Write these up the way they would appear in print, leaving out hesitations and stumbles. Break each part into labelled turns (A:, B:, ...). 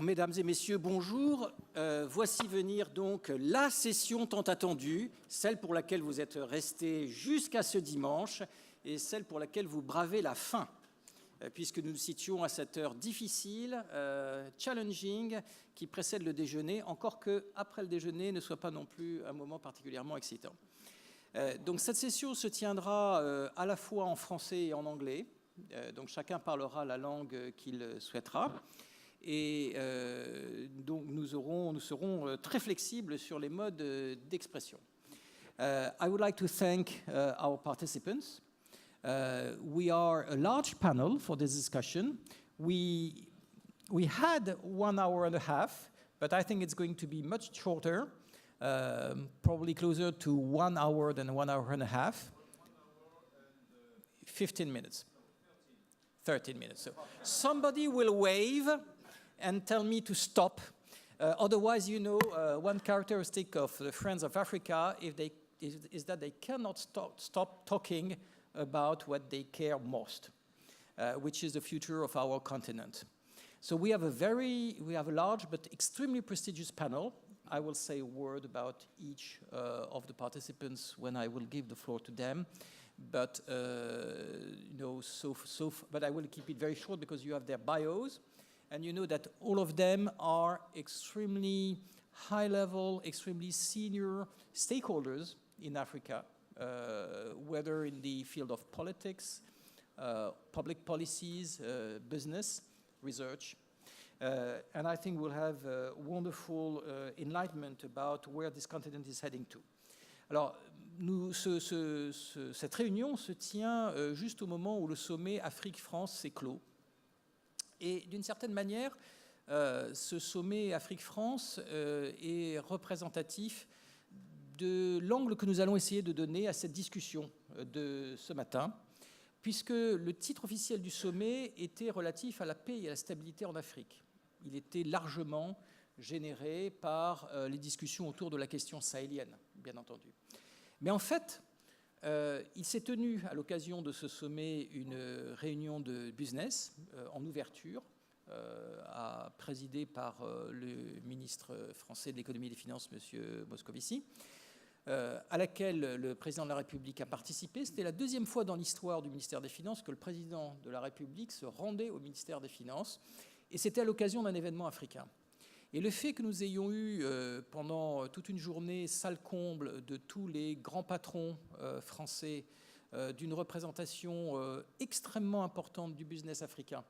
A: Mesdames et messieurs, bonjour. Voici venir donc la session tant attendue, celle pour laquelle vous êtes restés jusqu'à ce dimanche et celle pour laquelle vous bravez la faim, puisque nous nous situons à cette heure difficile, challenging, qui précède le déjeuner, encore qu'après le déjeuner ne soit pas non plus un moment particulièrement excitant. Donc cette session se tiendra à la fois en français et en anglais, donc chacun parlera la langue qu'il souhaitera. Et donc nous serons très flexibles sur les modes d'expression. I would like to thank our participants. We are a large panel for this discussion. We had 1 hour and a half, but I think it's going to be much shorter, probably closer to 1 hour than 1 hour and a half. 15 minutes. 13 minutes. So somebody will wave and tell me to stop. Otherwise, you know, one characteristic of the Friends of Africa is that they cannot stop talking about what they care most, which is the future of our continent. So we have a large but extremely prestigious panel. I will say a word about each of the participants when I will give the floor to them. But you know, but I will keep it very short because you have their bios. And you know that all of them are extremely high-level, extremely senior stakeholders in Africa, whether in the field of politics, public policies, business, research. And I think we'll have wonderful enlightenment about where this continent is heading to. Alors, cette réunion se tient juste au moment où le sommet Afrique-France s'est clos. Et d'une certaine manière, ce sommet Afrique-France est représentatif de l'angle que nous allons essayer de donner à cette discussion de ce matin, puisque le titre officiel du sommet était relatif à la paix et à la stabilité en Afrique. Il était largement généré par les discussions autour de la question sahélienne, bien entendu. Mais en fait, il s'est tenu à l'occasion de ce sommet une réunion de business en ouverture, présidée par le ministre français de l'économie et des finances, M. Moscovici, à laquelle le président de la République a participé. C'était la deuxième fois dans l'histoire du ministère des Finances que le président de la République se rendait au ministère des Finances, et c'était à l'occasion d'un événement africain. Et le fait que nous ayons eu pendant toute une journée salle comble de tous les grands patrons français, d'une représentation extrêmement importante du business africain,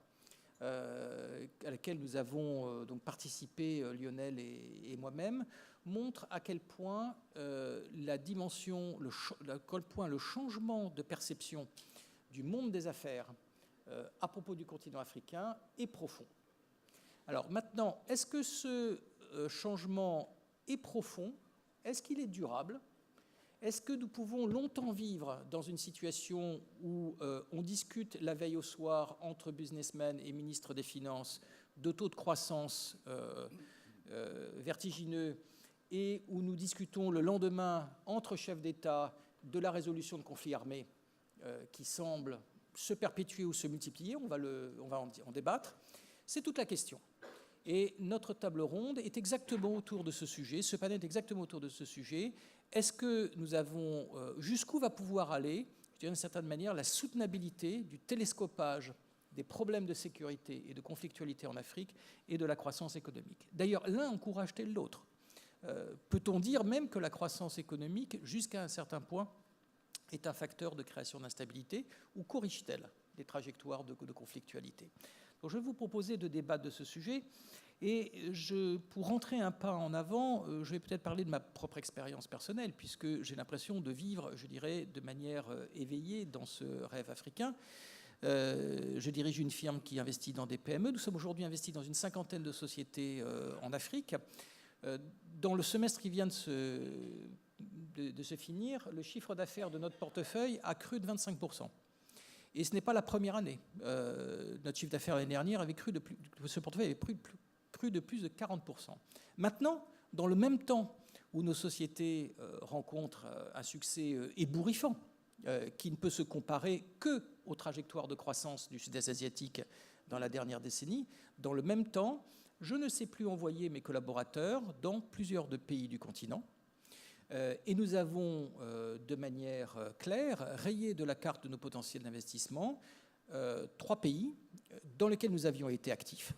A: à laquelle nous avons donc participé, Lionel et moi-même, montre à quel point la dimension, à quel point le changement de perception du monde des affaires à propos du continent africain est profond. Alors maintenant, est-ce que ce changement est profond? Est-ce qu'il est durable? Est-ce que nous pouvons longtemps vivre dans une situation où on discute la veille au soir entre businessmen et ministres des Finances de taux de croissance vertigineux et où nous discutons le lendemain entre chefs d'État de la résolution de conflits armés qui semble se perpétuer ou se multiplier? On va en débattre. C'est toute la question. Et notre table ronde est exactement autour de ce sujet, ce panel est exactement autour de ce sujet. Est-ce que nous avons, jusqu'où va pouvoir aller, je dirais d'une certaine manière, la soutenabilité du télescopage des problèmes de sécurité et de conflictualité en Afrique et de la croissance économique? D'ailleurs, l'un encourage-t-il l'autre? Peut-on dire même que la croissance économique, jusqu'à un certain point, est un facteur de création d'instabilité ou corrige-t-elle les trajectoires de conflictualité? Donc, je vais vous proposer de débattre de ce sujet et pour rentrer un pas en avant, je vais peut-être parler de ma propre expérience personnelle puisque j'ai l'impression de vivre, je dirais, de manière éveillée dans ce rêve africain. Je dirige une firme qui investit dans des PME. Nous sommes aujourd'hui investis dans une 50aine de sociétés en Afrique. Dans le semestre qui vient de se finir, le chiffre d'affaires de notre portefeuille a cru de 25%. Et ce n'est pas la première année. Notre chiffre d'affaires l'année dernière avait cru ce portefeuille avait cru de plus de 40%. Maintenant, dans le même temps où nos sociétés rencontrent un succès ébouriffant, qui ne peut se comparer qu'aux trajectoires de croissance du sud-est asiatique dans la dernière décennie, dans le même temps, je ne sais plus envoyer mes collaborateurs dans plusieurs pays du continent. Et nous avons, de manière claire, rayé de la carte de nos potentiels d'investissement 3 pays dans lesquels nous avions été actifs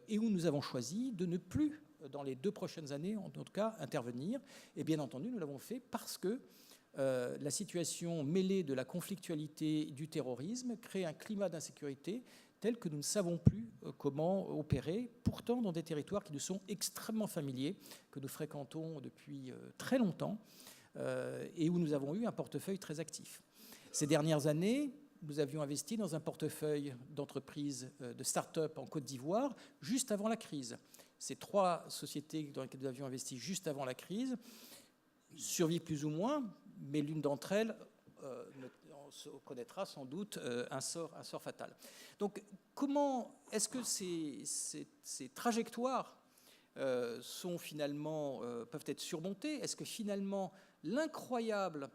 A: et où nous avons choisi de ne plus, dans les 2 prochaines années, en tout cas, intervenir. Et bien entendu, nous l'avons fait parce que la situation mêlée de la conflictualité du terrorisme crée un climat d'insécurité tel que nous ne savons plus comment opérer, pourtant dans des territoires qui nous sont extrêmement familiers, que nous fréquentons depuis très longtemps et où nous avons eu un portefeuille très actif. Ces dernières années, nous avions investi dans un portefeuille d'entreprises, de start-up en Côte d'Ivoire, juste avant la crise. Ces 3 sociétés dans lesquelles nous avions investi juste avant la crise survivent plus ou moins, mais l'une d'entre elles connaîtra sans doute un sort fatal. Donc, comment est-ce que ces trajectoires sont finalement, peuvent être surmontées? Est-ce que finalement l'incroyable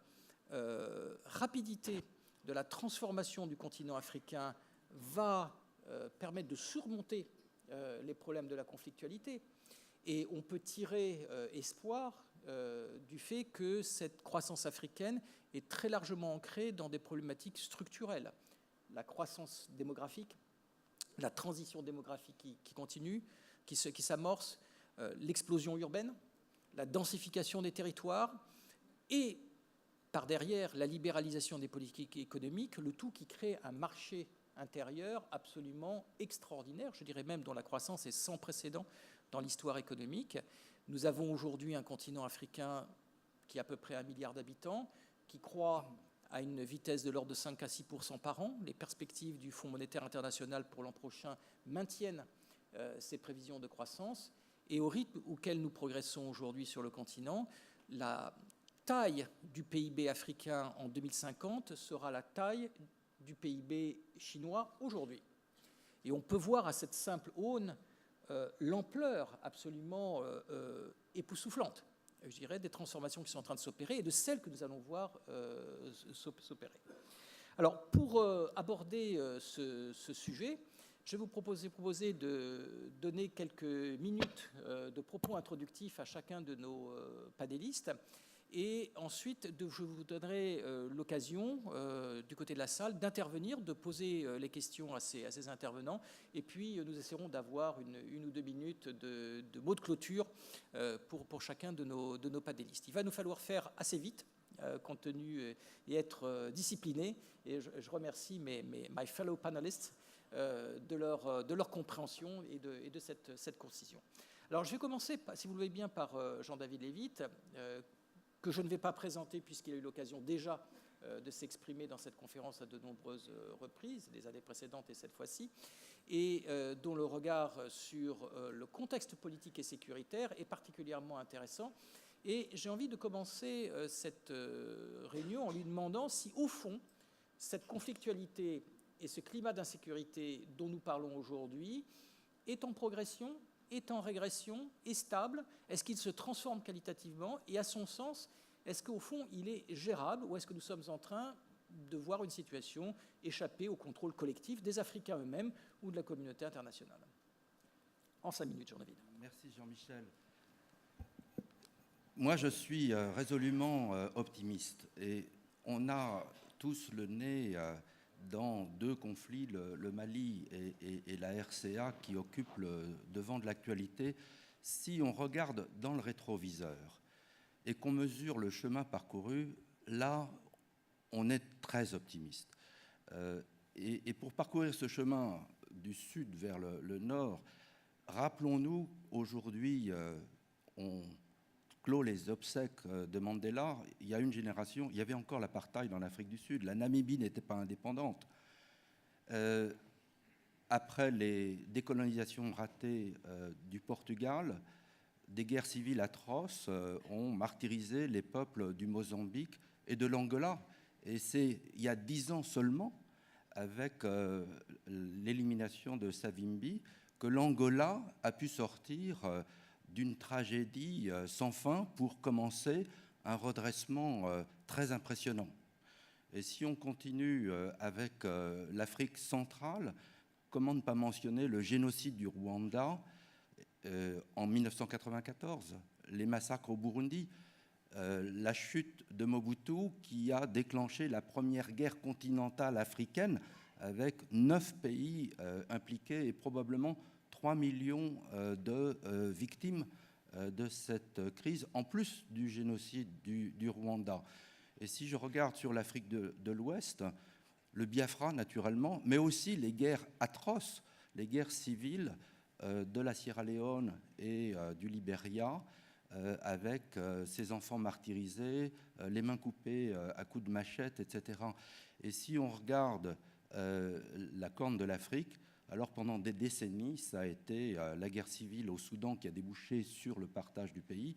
A: rapidité de la transformation du continent africain va permettre de surmonter les problèmes de la conflictualité? Et on peut tirer espoir du fait que cette croissance africaine est très largement ancrée dans des problématiques structurelles. La croissance démographique, la transition démographique qui continue, qui s'amorce, l'explosion urbaine, la densification des territoires et, par derrière, la libéralisation des politiques économiques, le tout qui crée un marché intérieur absolument extraordinaire, je dirais même dont la croissance est sans précédent dans l'histoire économique. Nous avons aujourd'hui un continent africain qui a à peu près 1 milliard d'habitants, qui croît à une vitesse de l'ordre de 5 à 6% par an. Les perspectives du Fonds monétaire international pour l'an prochain maintiennent ces prévisions de croissance. Et au rythme auquel nous progressons aujourd'hui sur le continent, la taille du PIB africain en 2050 sera la taille du PIB chinois aujourd'hui. Et on peut voir à cette simple aune l'ampleur absolument époustouflante, je dirais, des transformations qui sont en train de s'opérer et de celles que nous allons voir s'opérer. Alors, pour aborder ce sujet, je vais vous proposer de donner quelques minutes de propos introductifs à chacun de nos panélistes. Et ensuite, je vous donnerai l'occasion, du côté de la salle, d'intervenir, de poser les questions à ces intervenants. Et puis, nous essaierons d'avoir une ou 2 minutes de mots de clôture pour chacun de nos panélistes. Il va nous falloir faire assez vite, compte tenu et être discipliné. Et je remercie my fellow panelists de leur compréhension et de cette concision. Alors, je vais commencer, si vous le voulez bien, par Jean-David Lévite, que je ne vais pas présenter puisqu'il a eu l'occasion déjà de s'exprimer dans cette conférence à de nombreuses reprises, les années précédentes et cette fois-ci, et dont le regard sur le contexte politique et sécuritaire est particulièrement intéressant. Et j'ai envie de commencer cette réunion en lui demandant si, au fond, cette conflictualité et ce climat d'insécurité dont nous parlons aujourd'hui est en progression, est en régression, est stable? Est-ce qu'il se transforme qualitativement? Et à son sens, est-ce qu'au fond, il est gérable ou est-ce que nous sommes en train de voir une situation échapper au contrôle collectif des Africains eux-mêmes ou de la communauté internationale? En 5 minutes, Jean-David.
B: Merci Jean-Michel. Moi, je suis résolument optimiste et on a tous le nez dans 2 conflits, le Mali et la RCA, qui occupent le devant de l'actualité. Si on regarde dans le rétroviseur et qu'on mesure le chemin parcouru, là, on est très optimiste. Et pour parcourir ce chemin du sud vers le nord, rappelons-nous, aujourd'hui, on clôt les obsèques de Mandela. Il y a une génération, il y avait encore l'apartheid en Afrique du Sud. La Namibie n'était pas indépendante. Après les décolonisations ratées du Portugal, des guerres civiles atroces ont martyrisé les peuples du Mozambique et de l'Angola. Et c'est il y a 10 ans seulement, avec l'élimination de Savimbi, que l'Angola a pu sortir d'une tragédie sans fin pour commencer un redressement très impressionnant. Et si on continue avec l'Afrique centrale, comment ne pas mentionner le génocide du Rwanda, en 1994, les massacres au Burundi, la chute de Mobutu qui a déclenché la première guerre continentale africaine avec 9 pays impliqués et probablement 3 millions de victimes de cette crise, en plus du génocide du Rwanda. Et si je regarde sur l'Afrique de l'Ouest, le Biafra naturellement, mais aussi les guerres atroces, les guerres civiles de la Sierra Leone et du Libéria, avec ces enfants martyrisés, les mains coupées à coups de machette, etc. Et si on regarde la Corne de l'Afrique, alors pendant des décennies, ça a été la guerre civile au Soudan qui a débouché sur le partage du pays,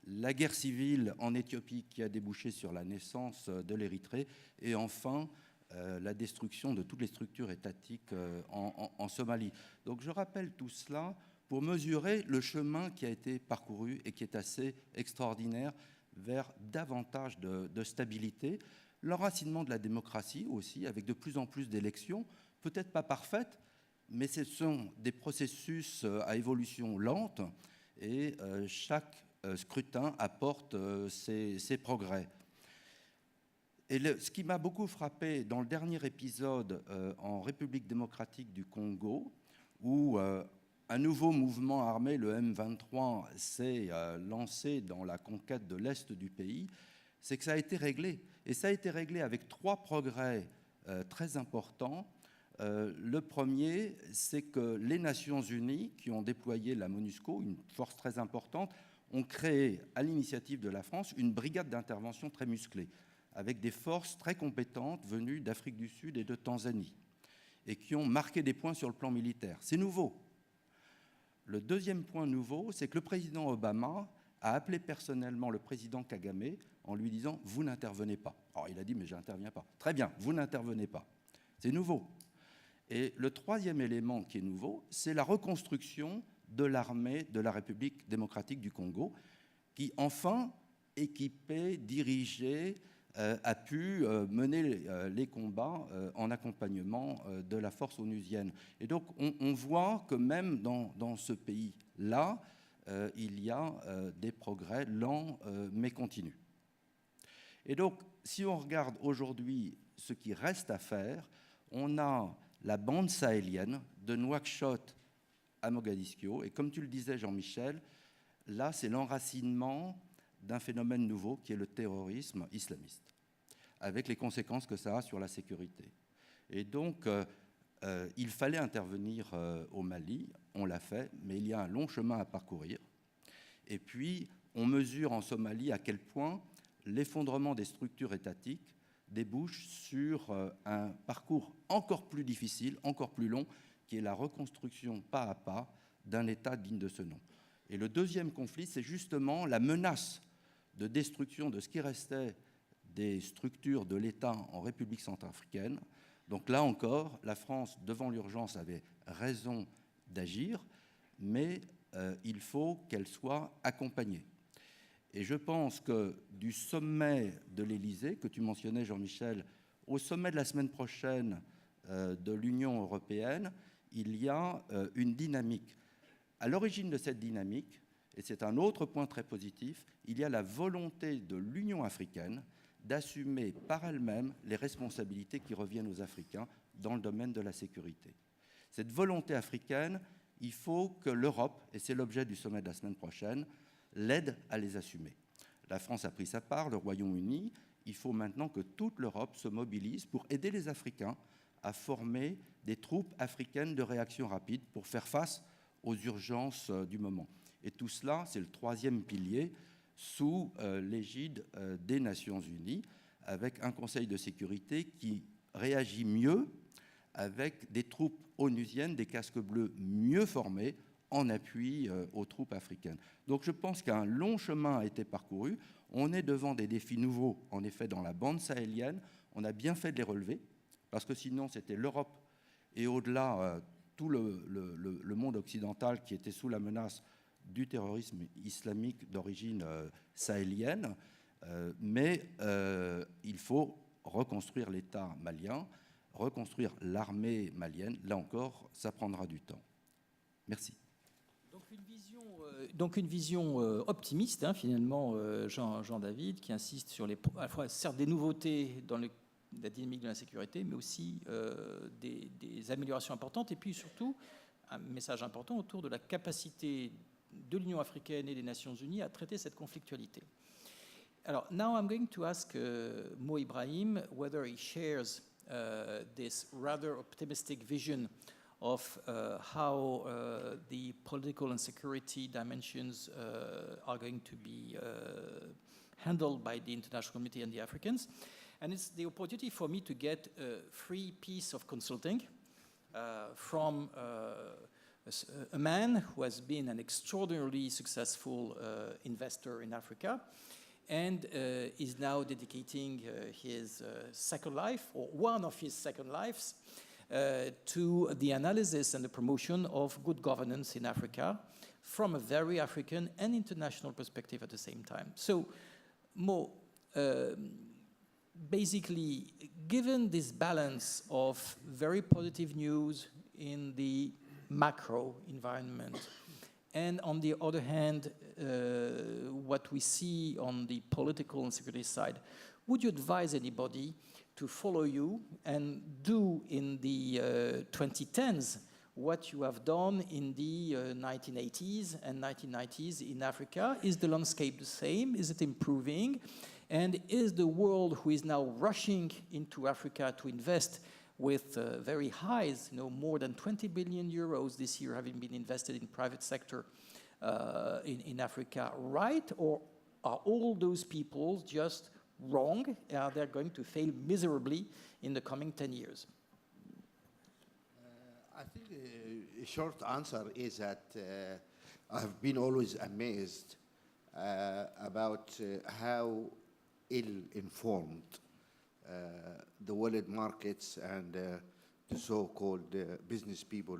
B: la guerre civile en Éthiopie qui a débouché sur la naissance de l'Érythrée, et enfin la destruction de toutes les structures étatiques en Somalie. Donc je rappelle tout cela pour mesurer le chemin qui a été parcouru et qui est assez extraordinaire vers davantage de stabilité, l'enracinement de la démocratie aussi, avec de plus en plus d'élections, peut-être pas parfaites, mais ce sont des processus à évolution lente et chaque scrutin apporte ses progrès. Et ce qui m'a beaucoup frappé dans le dernier épisode en République démocratique du Congo, où un nouveau mouvement armé, le M23, s'est lancé dans la conquête de l'Est du pays, c'est que ça a été réglé. Et ça a été réglé avec 3 progrès très importants. Le premier, c'est que les Nations Unies, qui ont déployé la MONUSCO, une force très importante, ont créé, à l'initiative de la France, une brigade d'intervention très musclée, avec des forces très compétentes venues d'Afrique du Sud et de Tanzanie, et qui ont marqué des points sur le plan militaire. C'est nouveau. Le deuxième point nouveau, c'est que le président Obama a appelé personnellement le président Kagame en lui disant « Vous n'intervenez pas ». Alors il a dit « Mais je n'interviens pas ». Très bien, vous n'intervenez pas. C'est nouveau. Et le troisième élément qui est nouveau, c'est la reconstruction de l'armée de la République démocratique du Congo, qui enfin, équipée, dirigée, a pu mener les combats en accompagnement de la force onusienne. Et donc on voit que même dans ce pays-là, il y a des progrès lents mais continus. Et donc si on regarde aujourd'hui ce qui reste à faire, on a la bande sahélienne de Nouakchott à Mogadiscio. Et comme tu le disais, Jean-Michel, là, c'est l'enracinement d'un phénomène nouveau qui est le terrorisme islamiste, avec les conséquences que ça a sur la sécurité. Et donc, il fallait intervenir au Mali, on l'a fait, mais il y a un long chemin à parcourir. Et puis, on mesure en Somalie à quel point l'effondrement des structures étatiques débouche sur un parcours encore plus difficile, encore plus long, qui est la reconstruction pas à pas d'un État digne de ce nom. Et le deuxième conflit, c'est justement la menace de destruction de ce qui restait des structures de l'État en République centrafricaine. Donc là encore, la France, devant l'urgence, avait raison d'agir, mais il faut qu'elle soit accompagnée. Et je pense que du sommet de l'Élysée, que tu mentionnais, Jean-Michel, au sommet de la semaine prochaine de l'Union européenne, il y a une dynamique. À l'origine de cette dynamique, et c'est un autre point très positif, il y a la volonté de l'Union africaine d'assumer par elle-même les responsabilités qui reviennent aux Africains dans le domaine de la sécurité. Cette volonté africaine, il faut que l'Europe, et c'est l'objet du sommet de la semaine prochaine, l'aide à les assumer. La France a pris sa part, le Royaume-Uni. Il faut maintenant que toute l'Europe se mobilise pour aider les Africains à former des troupes africaines de réaction rapide pour faire face aux urgences du moment. Et tout cela, c'est le troisième pilier sous l'égide des Nations Unies, avec un Conseil de sécurité qui réagit mieux, avec des troupes onusiennes, des casques bleus mieux formés, en appui aux troupes africaines. Donc je pense qu'un long chemin a été parcouru. On est devant des défis nouveaux, en effet, dans la bande sahélienne. On a bien fait de les relever, parce que sinon c'était l'Europe et au-delà tout le monde occidental qui était sous la menace du terrorisme islamique d'origine sahélienne. Mais il faut reconstruire l'État malien, reconstruire l'armée malienne. Là encore, ça prendra du temps. Merci.
A: Donc une vision optimiste, hein, finalement, Jean-David, qui insiste sur à la fois, certes, des nouveautés dans la dynamique de la sécurité, mais aussi des améliorations importantes, et puis surtout un message important autour de la capacité de l'Union africaine et des Nations unies à traiter cette conflictualité. Alors, now I'm going to ask Mo Ibrahim whether he shares this rather optimistic vision of how the political and security dimensions are going to be handled by the international community and the Africans. And it's the opportunity for me to get a free piece of consulting from a man who has been an extraordinarily successful investor in Africa and is now dedicating his second life, or one of his second lives, to the analysis and the promotion of good governance in Africa from a very African and international perspective at the same time. So, Mo, basically, given this balance of very positive news in the macro environment, and on the other hand, what we see on the political and security side, would you advise anybody to follow you and do in the 2010s what you have done in the 1980s and 1990s in Africa? Is the landscape the same? Is it improving? And is the world who is now rushing into Africa to invest with very highs, more than 20 billion euros this year having been invested in private sector in Africa, right? Or are all those people just wrong? Are they going to fail miserably in the coming 10 years?
C: I think the short answer is that I've been always amazed about how ill-informed the world markets and the so-called business people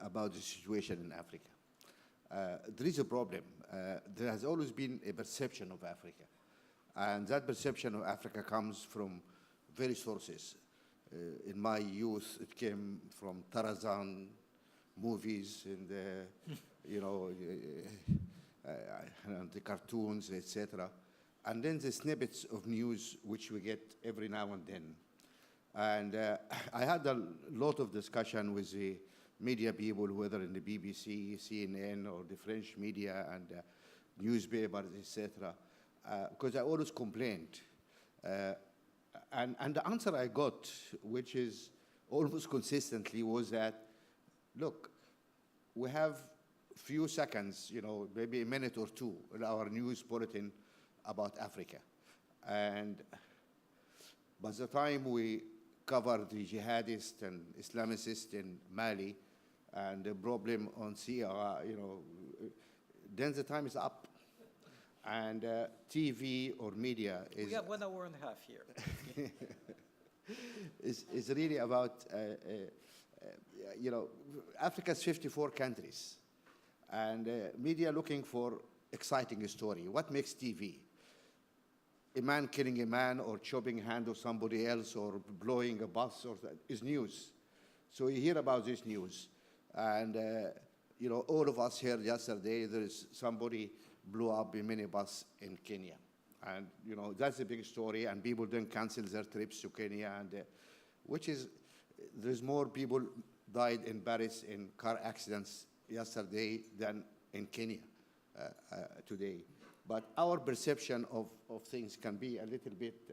C: about the situation in Africa. There is a problem. There has always been a perception of Africa. And that perception of Africa comes from various sources. In my youth, it came from Tarzan movies and, the cartoons, etc. And then the snippets of news which we get every now and then. And I had a lot of discussion with the media people, whether in the BBC, CNN, or the French media and newspapers, etc., because I always complained. And the answer I got, which is almost consistently, was that, look, we have few seconds, maybe a minute or two in our news bulletin about Africa. And by the time we cover the jihadists and Islamicists in Mali and the problem on Syria, then the time is up. And TV or media is...
A: We have 1 hour and a half here.
C: is really about, Africa's 54 countries. And media looking for exciting story. What makes TV? A man killing a man or chopping hand of somebody else or blowing a bus or that is news. So you hear about this news. And, all of us heard yesterday there is somebody blew up a minibus in Kenya. And, that's a big story, and people don't cancel their trips to Kenya, and there's more people died in Paris in car accidents yesterday than in Kenya today. But our perception of things can be a little bit,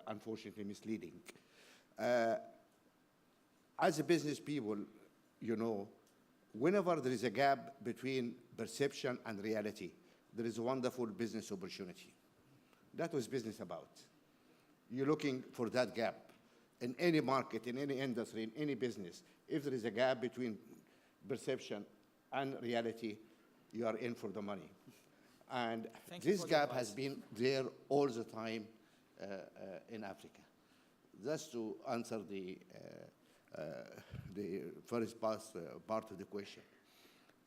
C: unfortunately, misleading. As a business people, whenever there is a gap between perception and reality, there is a wonderful business opportunity. That was business about. You're looking for that gap in any market, in any industry, in any business. If there is a gap between perception and reality, you are in for the money. And this gap has been there all the time in Africa. That's to answer the first part of the question.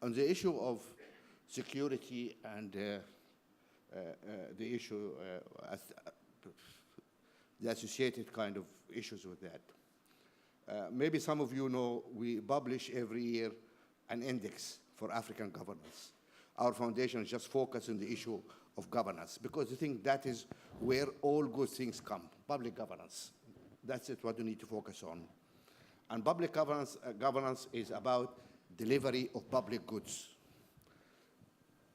C: On the issue of security and the issue, the associated kind of issues with that. Maybe some of you know we publish every year an index for African governance. Our foundation just focuses on the issue of governance because we think that is where all good things come, public governance. That's it, what we need to focus on. And public governance is about delivery of public goods.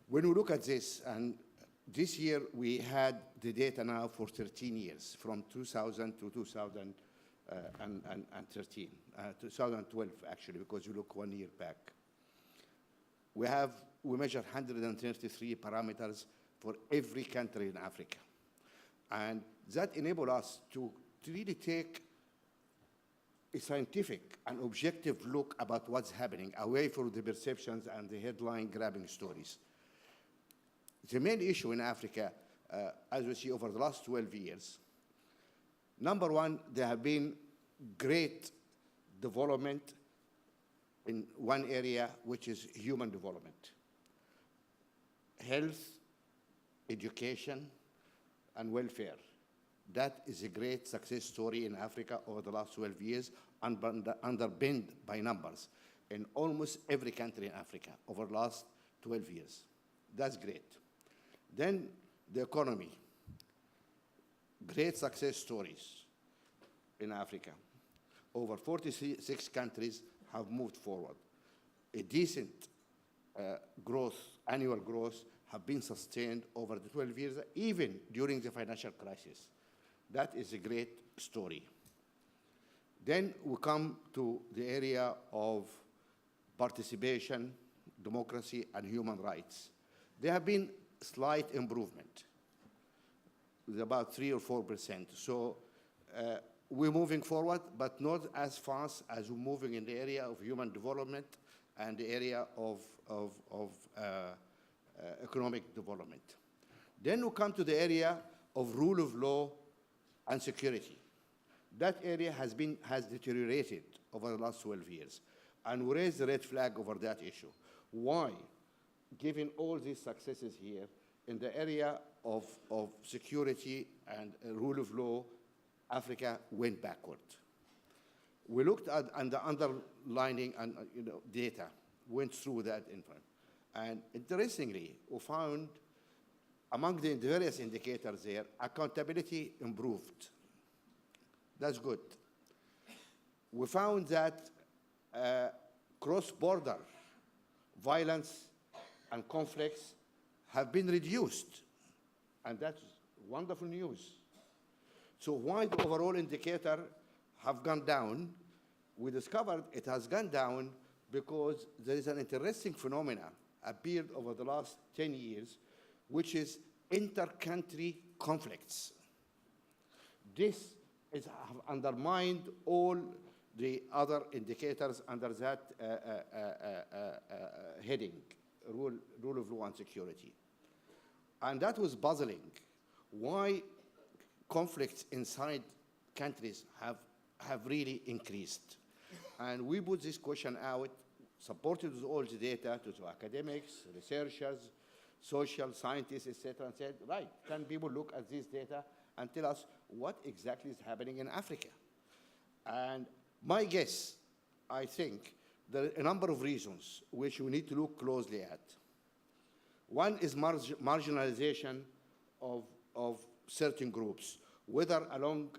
C: When we look at this, and this year we had the data now for 13 years, from 2000 to 2012 actually, because you look 1 year back. We measured 133 parameters for every country in Africa. And that enabled us to really take a scientific and objective look about what's happening, away from the perceptions and the headline-grabbing stories. The main issue in Africa, as we see over the last 12 years, number one, there have been great development in one area, which is human development. Health, education, and welfare. That is a great success story in Africa over the last 12 years, underpinned by numbers in almost every country in Africa over the last 12 years. That's great. Then the economy. Great success stories in Africa. Over 46 countries have moved forward. A decent growth, annual growth, have been sustained over the 12 years, even during the financial crisis. That is a great story. Then we come to the area of participation, democracy, and human rights. There have been slight improvement, with about 3 or 4%. So we're moving forward, but not as fast as we're moving in the area of human development and the area of economic development. Then we come to the area of rule of law and security. That area has deteriorated over the last 12 years, and we raised the red flag over that issue. Why? Given all these successes here, in the area of security and rule of law, Africa went backward. We looked at the underlining and data, went through that info. And interestingly, we found among the various indicators there, accountability improved. That's good. We found that cross-border violence and conflicts have been reduced, and that's wonderful news. So why the overall indicator have gone down? We discovered it has gone down because there is an interesting phenomena appeared over the last 10 years, which is inter-country conflicts. This has undermined all the other indicators under that heading, rule of law and security. And that was puzzling. Why conflicts inside countries have really increased? And we put this question out, supported with all the data to academics, researchers, social scientists, etc., and said, right, can people look at this data and tell us what exactly is happening in Africa? And my guess, I think, there are a number of reasons which we need to look closely at. One is marginalization of certain groups, whether along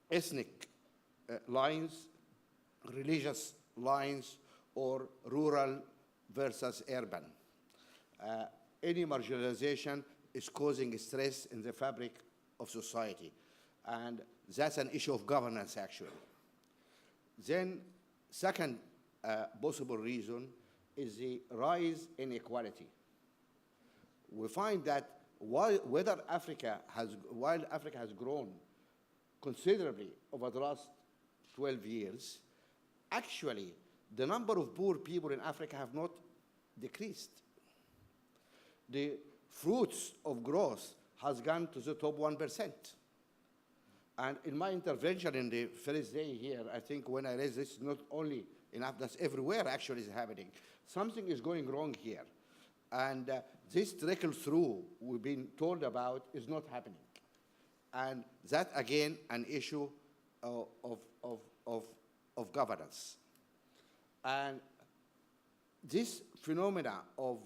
C: ethnic lines, religious lines, or rural versus urban. Any marginalization is causing stress in the fabric of society, and that's an issue of governance, actually. Then, second possible reason is the rise in inequality. We find that while Africa has grown considerably over the last 12 years, actually, the number of poor people in Africa have not decreased. The fruits of growth has gone to the top 1%. And in my intervention in the first day here, I think when I raised this, not only in Africa, that's everywhere actually is happening. Something is going wrong here. And this trickle through we've been told about is not happening. And that, again, an issue of governance. And this phenomena of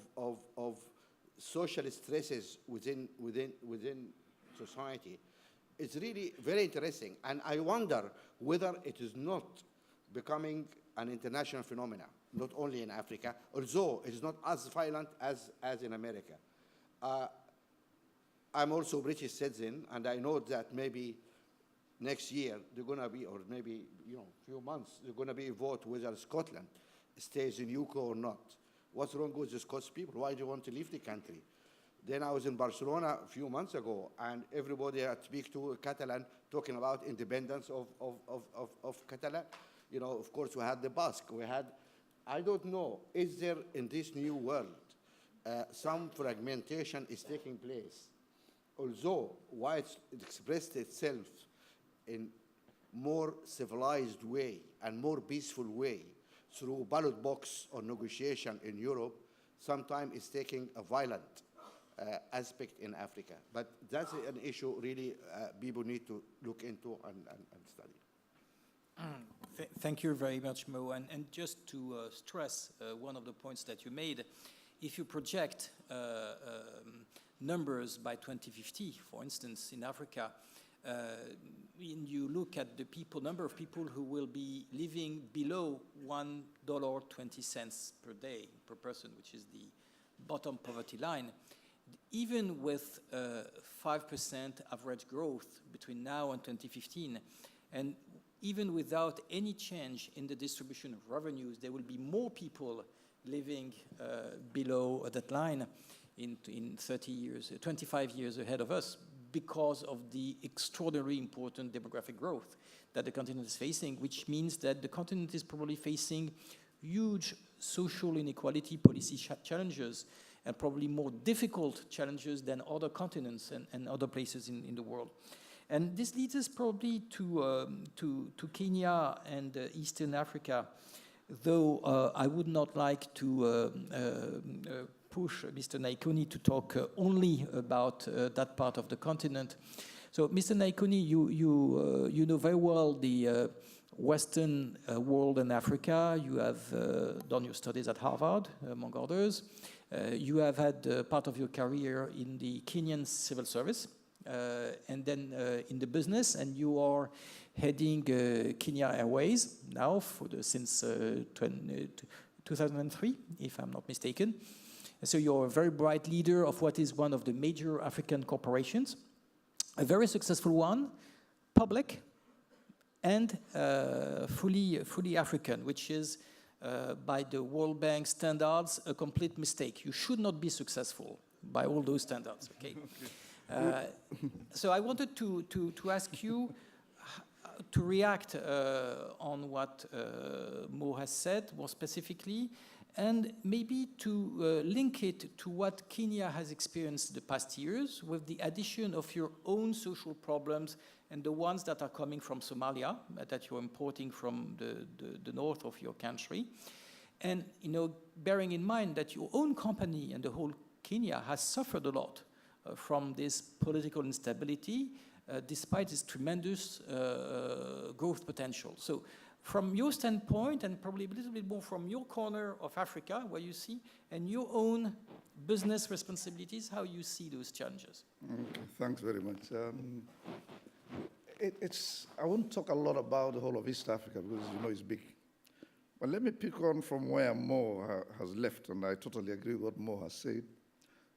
C: social stresses within society is really very interesting. And I wonder whether it is not becoming an international phenomenon, not only in Africa, although it is not as violent as in America. I'm also a British citizen, and I know that maybe next year they're going to be, or maybe few months, they're going to be a vote whether Scotland stays in UK or not. What's wrong with the Scots people? Why do you want to leave the country? Then I was in Barcelona a few months ago, and everybody I speak to Catalan talking about independence of Catalan. Of course, we had the Basque. We had, I don't know, is there in this new world some fragmentation is taking place? Although why it expressed itself in more civilized way and more peaceful way through ballot box or negotiation in Europe, sometimes it's taking a violent aspect in Africa. But that's an issue really people need to look into and study.
A: Thank you very much, Mo. And just to stress one of the points that you made, if you project numbers by 2050, for instance, in Africa, when you look at the number of people who will be living below $1.20 per day per person, which is the bottom poverty line, even with 5% average growth between now and 2015, and even without any change in the distribution of revenues, there will be more people living below that line in 30 years, 25 years ahead of us, because of the extraordinarily important demographic growth that the continent is facing, which means that the continent is probably facing huge social inequality policy challenges, and probably more difficult challenges than other continents and other places in the world. And this leads us probably to Kenya and Eastern Africa, though I would not like to push Mr. Naikoni to talk only about that part of the continent. So, Mr. Naikoni, you know very well the Western world and Africa. You have done your studies at Harvard, among others. You have had part of your career in the Kenyan civil service, and then in the business, and you are heading Kenya Airways now since 2003, if I'm not mistaken. So you're a very bright leader of what is one of the major African corporations, a very successful one, public, and fully African, which is, by the World Bank standards, a complete mistake. You should not be successful by all those standards, okay? So I wanted to ask you to react on what Mo has said more specifically, and maybe to link it to what Kenya has experienced the past years with the addition of your own social problems and the ones that are coming from Somalia, that you're importing from the north of your country. And, bearing in mind that your own company and the whole Kenya has suffered a lot from this political instability, despite its tremendous growth potential. So from your standpoint, and probably a little bit more from your corner of Africa, where you see, and your own business responsibilities, how you see those challenges.
D: Okay, thanks very much. I won't talk a lot about the whole of East Africa because it's big. But let me pick on from where Mo has left, and I totally agree with what Mo has said,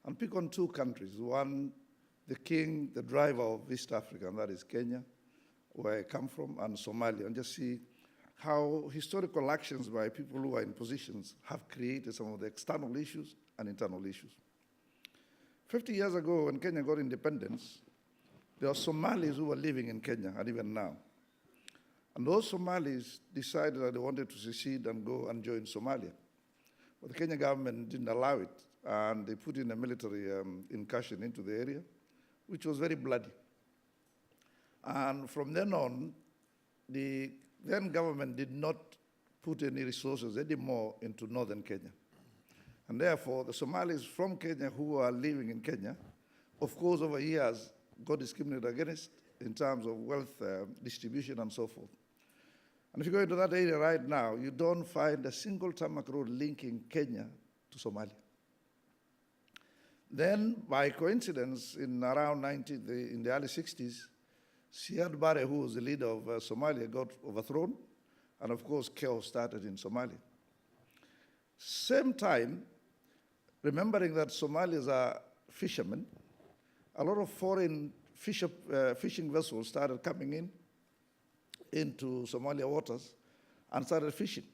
D: and pick on two countries. One, the driver of East Africa, and that is Kenya, where I come from, and Somalia, and just see how historical actions by people who are in positions have created some of the external issues and internal issues. 50 years ago, when Kenya got independence, there were Somalis who were living in Kenya, and even now. And those Somalis decided that they wanted to secede and go and join Somalia. But the Kenya government didn't allow it, and they put in a military incursion into the area, which was very bloody. And from then on, the then government did not put any resources anymore into northern Kenya. And therefore, the Somalis from Kenya who are living in Kenya, of course, over years, got discriminated against in terms of wealth distribution and so forth. And if you go into that area right now, you don't find a single tarmac road linking Kenya to Somalia. Then, by coincidence, in around in the early 60s, Siad Barre, who was the leader of Somalia, got overthrown, and of course, chaos started in Somalia. Same time, remembering that Somalis are fishermen, a lot of foreign fishing vessels started coming into Somalia waters and started fishing.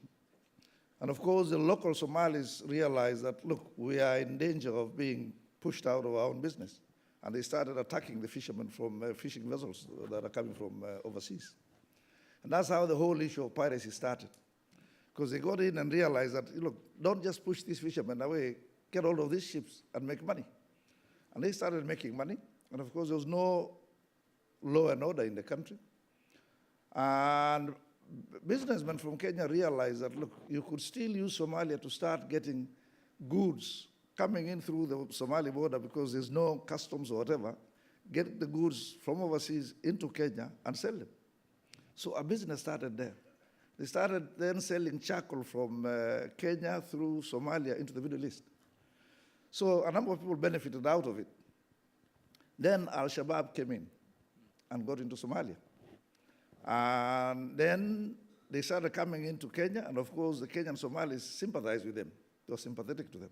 D: And of course, the local Somalis realized that, look, we are in danger of being pushed out of our own business. And they started attacking the fishermen from fishing vessels that are coming from overseas. And that's how the whole issue of piracy started. Because they got in and realized that, look, don't just push these fishermen away, get hold of these ships and make money. And they started making money. And of course, there was no law and order in the country. And businessmen from Kenya realized that, look, you could still use Somalia to start getting goods coming in through the Somali border because there's no customs or whatever, get the goods from overseas into Kenya and sell them. So a business started there. They started then selling charcoal from Kenya through Somalia into the Middle East. So a number of people benefited out of it. Then Al-Shabaab came in and got into Somalia. And then they started coming into Kenya, and of course the Kenyan Somalis sympathized with them. They were sympathetic to them.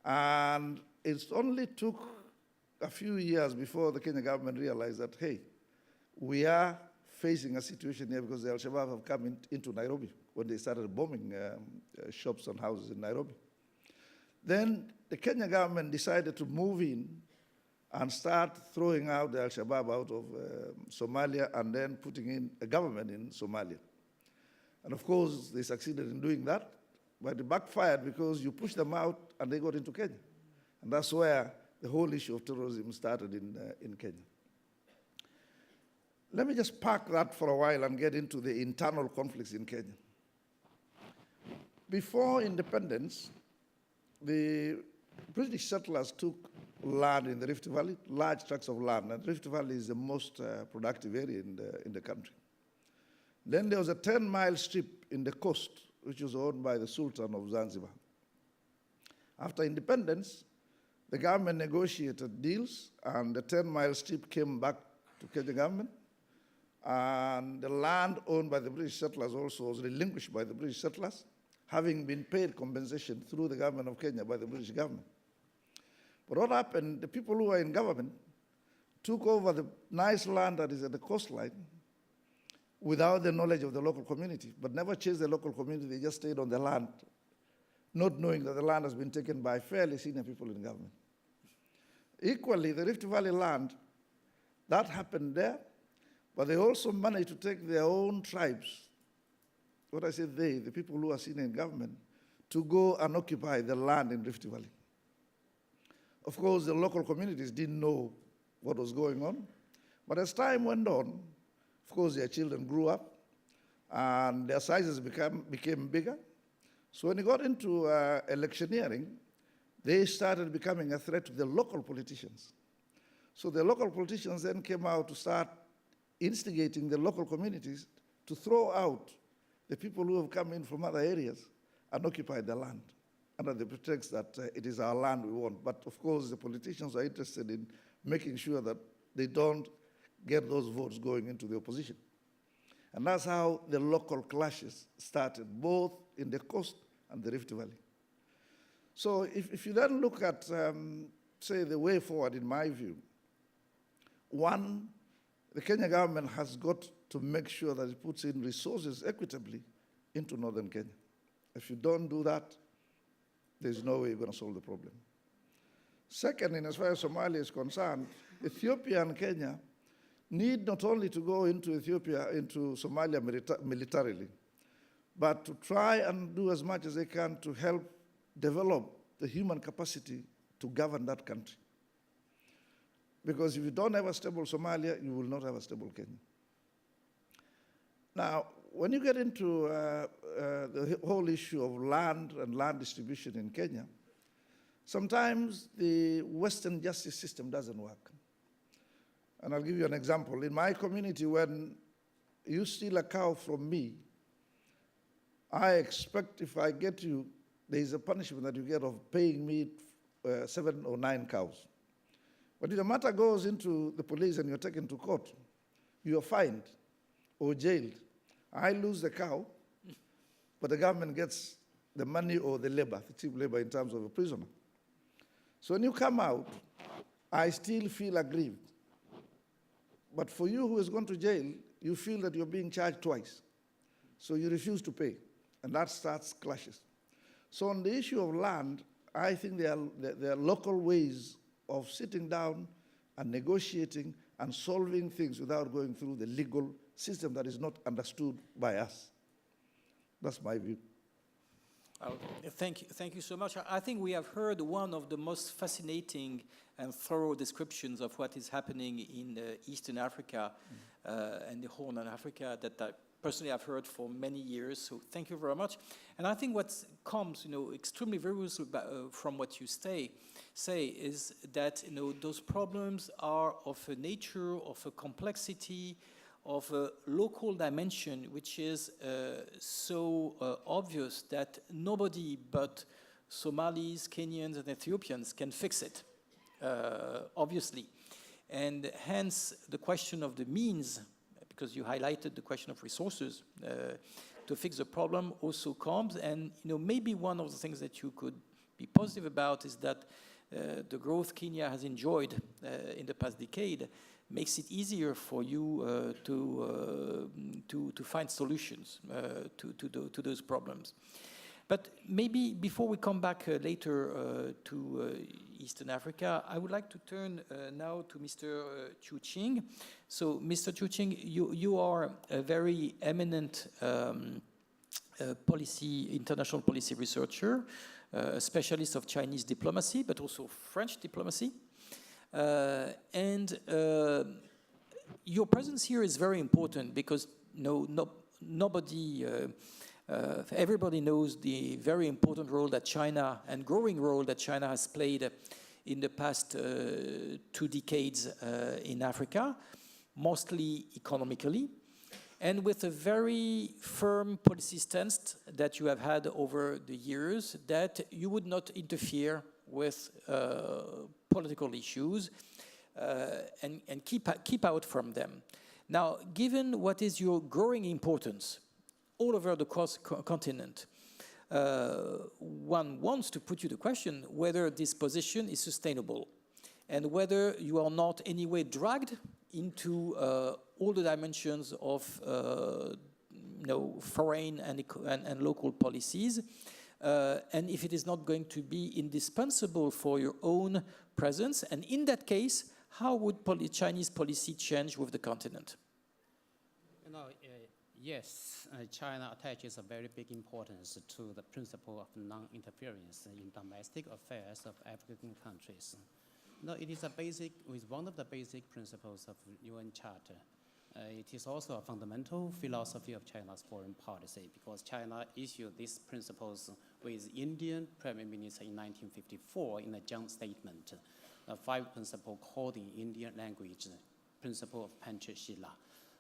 D: And it only took a few years before the Kenyan government realized that, hey, we are facing a situation here because the Al-Shabaab have come into Nairobi when they started bombing shops and houses in Nairobi. Then the Kenyan government decided to move in and start throwing out the Al-Shabaab out of Somalia and then putting in a government in Somalia. And of course, they succeeded in doing that, but it backfired because you push them out and they got into Kenya. And that's where the whole issue of terrorism started in Kenya. Let me just park that for a while and get into the internal conflicts in Kenya. Before independence, the British settlers took land in the Rift Valley, large tracts of land, and Rift Valley is the most productive area in the country. Then there was a 10-mile strip in the coast, which was owned by the Sultan of Zanzibar. After independence, the government negotiated deals, and the 10-mile strip came back to Kenya government, and the land owned by the British settlers also was relinquished by the British settlers, having been paid compensation through the government of Kenya by the British government. But what happened, the people who were in government took over the nice land that is at the coastline without the knowledge of the local community, but never chased the local community. They just stayed on the land, not knowing that the land has been taken by fairly senior people in government. Equally, the Rift Valley land, that happened there, but they also managed to take their own tribes, what I say they, the people who are senior in government, to go and occupy the land in Rift Valley. Of course, the local communities didn't know what was going on, but as time went on, of course, their children grew up, and their sizes became bigger. So when they got into electioneering, they started becoming a threat to the local politicians. So the local politicians then came out to start instigating the local communities to throw out the people who have come in from other areas and occupy the land under the pretext that it is our land we want. But of course, the politicians are interested in making sure that they don't get those votes going into the opposition. And that's how the local clashes started, both in the coast and the Rift Valley. So if you then look at, say, the way forward, in my view, one, the Kenya government has got to make sure that it puts in resources equitably into northern Kenya. If you don't do that, there's no way you're going to solve the problem. Second, in as far as Somalia is concerned, Ethiopia and Kenya need not only to go into Somalia militarily, but to try and do as much as they can to help develop the human capacity to govern that country. Because if you don't have a stable Somalia, you will not have a stable Kenya. Now, when you get into the whole issue of land and land distribution in Kenya, sometimes the Western justice system doesn't work. And I'll give you an example. In my community, when you steal a cow from me, I expect if I get you, there is a punishment that you get of paying me 7 or 9 cows. But if the matter goes into the police and you're taken to court, you are fined or jailed. I lose the cow, but the government gets the money or the labor, the cheap labor in terms of a prisoner. So when you come out, I still feel aggrieved. But for you who has gone to jail, you feel that you're being charged twice. So you refuse to pay, and that starts clashes. So on the issue of land, I think there are local ways of sitting down and negotiating and solving things without going through the legal system that is not understood by us. That's my view.
A: Thank you so much. I think we have heard one of the most fascinating and thorough descriptions of what is happening in Eastern Africa and the Horn of Africa that I personally have heard for many years. So thank you very much. And I think what comes, extremely various from what you say is that those problems are of a nature, of a complexity, of a local dimension, which is so obvious that nobody but Somalis, Kenyans, and Ethiopians can fix it, obviously. And hence, the question of the means, because you highlighted the question of resources to fix the problem also comes. And maybe one of the things that you could be positive about is that the growth Kenya has enjoyed in the past decade makes it easier for you to find solutions to those problems. But maybe before we come back later to Eastern Africa, I would like to turn now to Mr. Chu Qing. So, Mr. Chu Qing, you are a very eminent international policy researcher, a specialist of Chinese diplomacy, but also French diplomacy. And your presence here is very important because everybody knows the very important role that China and growing role that China has played in the past 2 decades in Africa, mostly economically, and with a very firm policy stance that you have had over the years that you would not interfere with political issues and keep out from them. Now, given what is your growing importance all over the continent, one wants to put you the question whether this position is sustainable and whether you are not anyway dragged into all the dimensions of foreign and local policies, and if it is not going to be indispensable for your own presence, and in that case, how would Chinese policy change with the continent?
E: Yes, China attaches a very big importance to the principle of non-interference in domestic affairs of African countries. It is one of the basic principles of UN Charter. It is also a fundamental philosophy of China's foreign policy because China issued these principles with Indian Prime Minister in 1954 in a joint statement, a 5 principle called in Indian language, principle of Panchashila.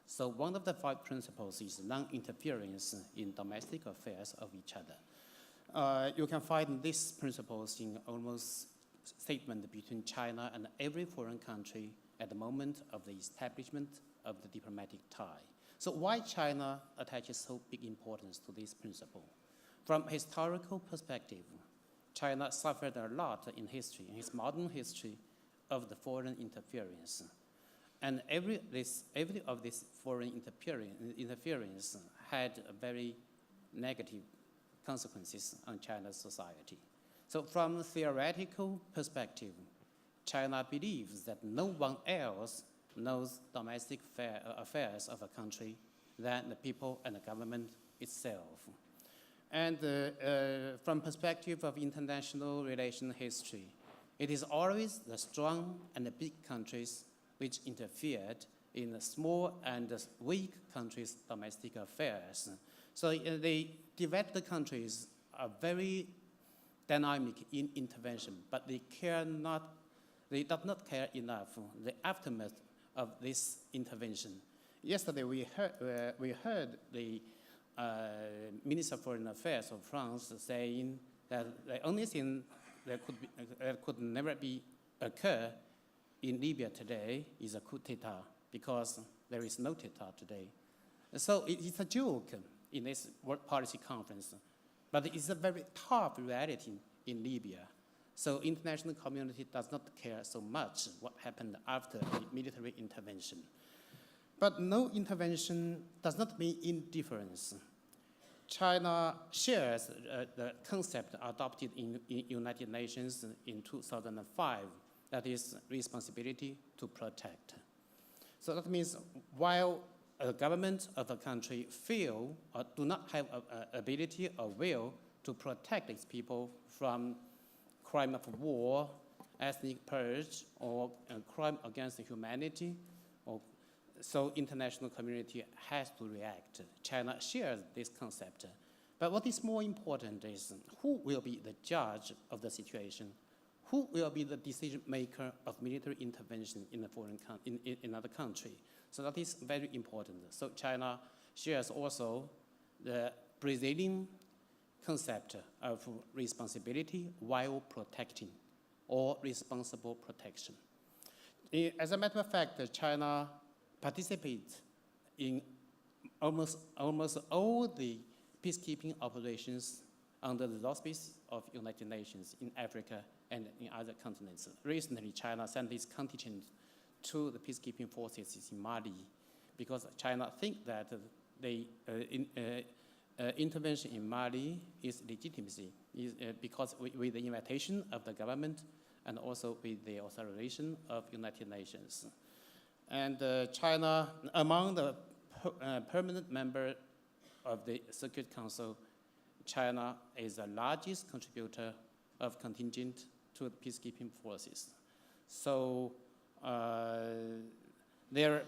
E: So one of the 5 principles is non-interference in domestic affairs of each other. You can find these principles in almost statement between China and every foreign country at the moment of the establishment of the diplomatic tie. So why China attaches so big importance to this principle? From historical perspective, China suffered a lot in history, in its modern history, of the foreign interference. And every of this foreign interference had a very negative consequences on China's society. So from a theoretical perspective, China believes that no one else knows domestic affairs of a country than the people and the government itself. And from perspective of international relation history, it is always the strong and the big countries which interfered in the small and weak countries' domestic affairs. So the developed countries are very dynamic in intervention, but they do not care enough the aftermath of this intervention. Yesterday, we heard the Minister of Foreign Affairs of France saying that the only thing that could never occur in Libya today is a coup d'état, because there is no d'état today. So it's a joke in this World Policy Conference, but it's a very tough reality in Libya. So international community does not care so much what happened after the military intervention. But no intervention does not mean indifference. China shares the concept adopted in United Nations in 2005, that is responsibility to protect. So that means while a government of a country feel or do not have ability or will to protect its people from crime of war, ethnic purge, or crime against humanity, so international community has to react. China shares this concept. But what is more important is who will be the judge of the situation? Who will be the decision maker of military intervention in another country? So that is very important. So China shares also the Brazilian concept of responsibility while protecting, or responsible protection. As a matter of fact, China participates in almost all the peacekeeping operations under the auspices of United Nations in Africa and in other continents. Recently, China sent its contingent to the peacekeeping forces in Mali because China thinks that the intervention in Mali is legitimacy, because with the invitation of the government and also with the authorization of United Nations. And China, among the permanent member of the Security Council, China is the largest contributor of contingent to the peacekeeping forces. So if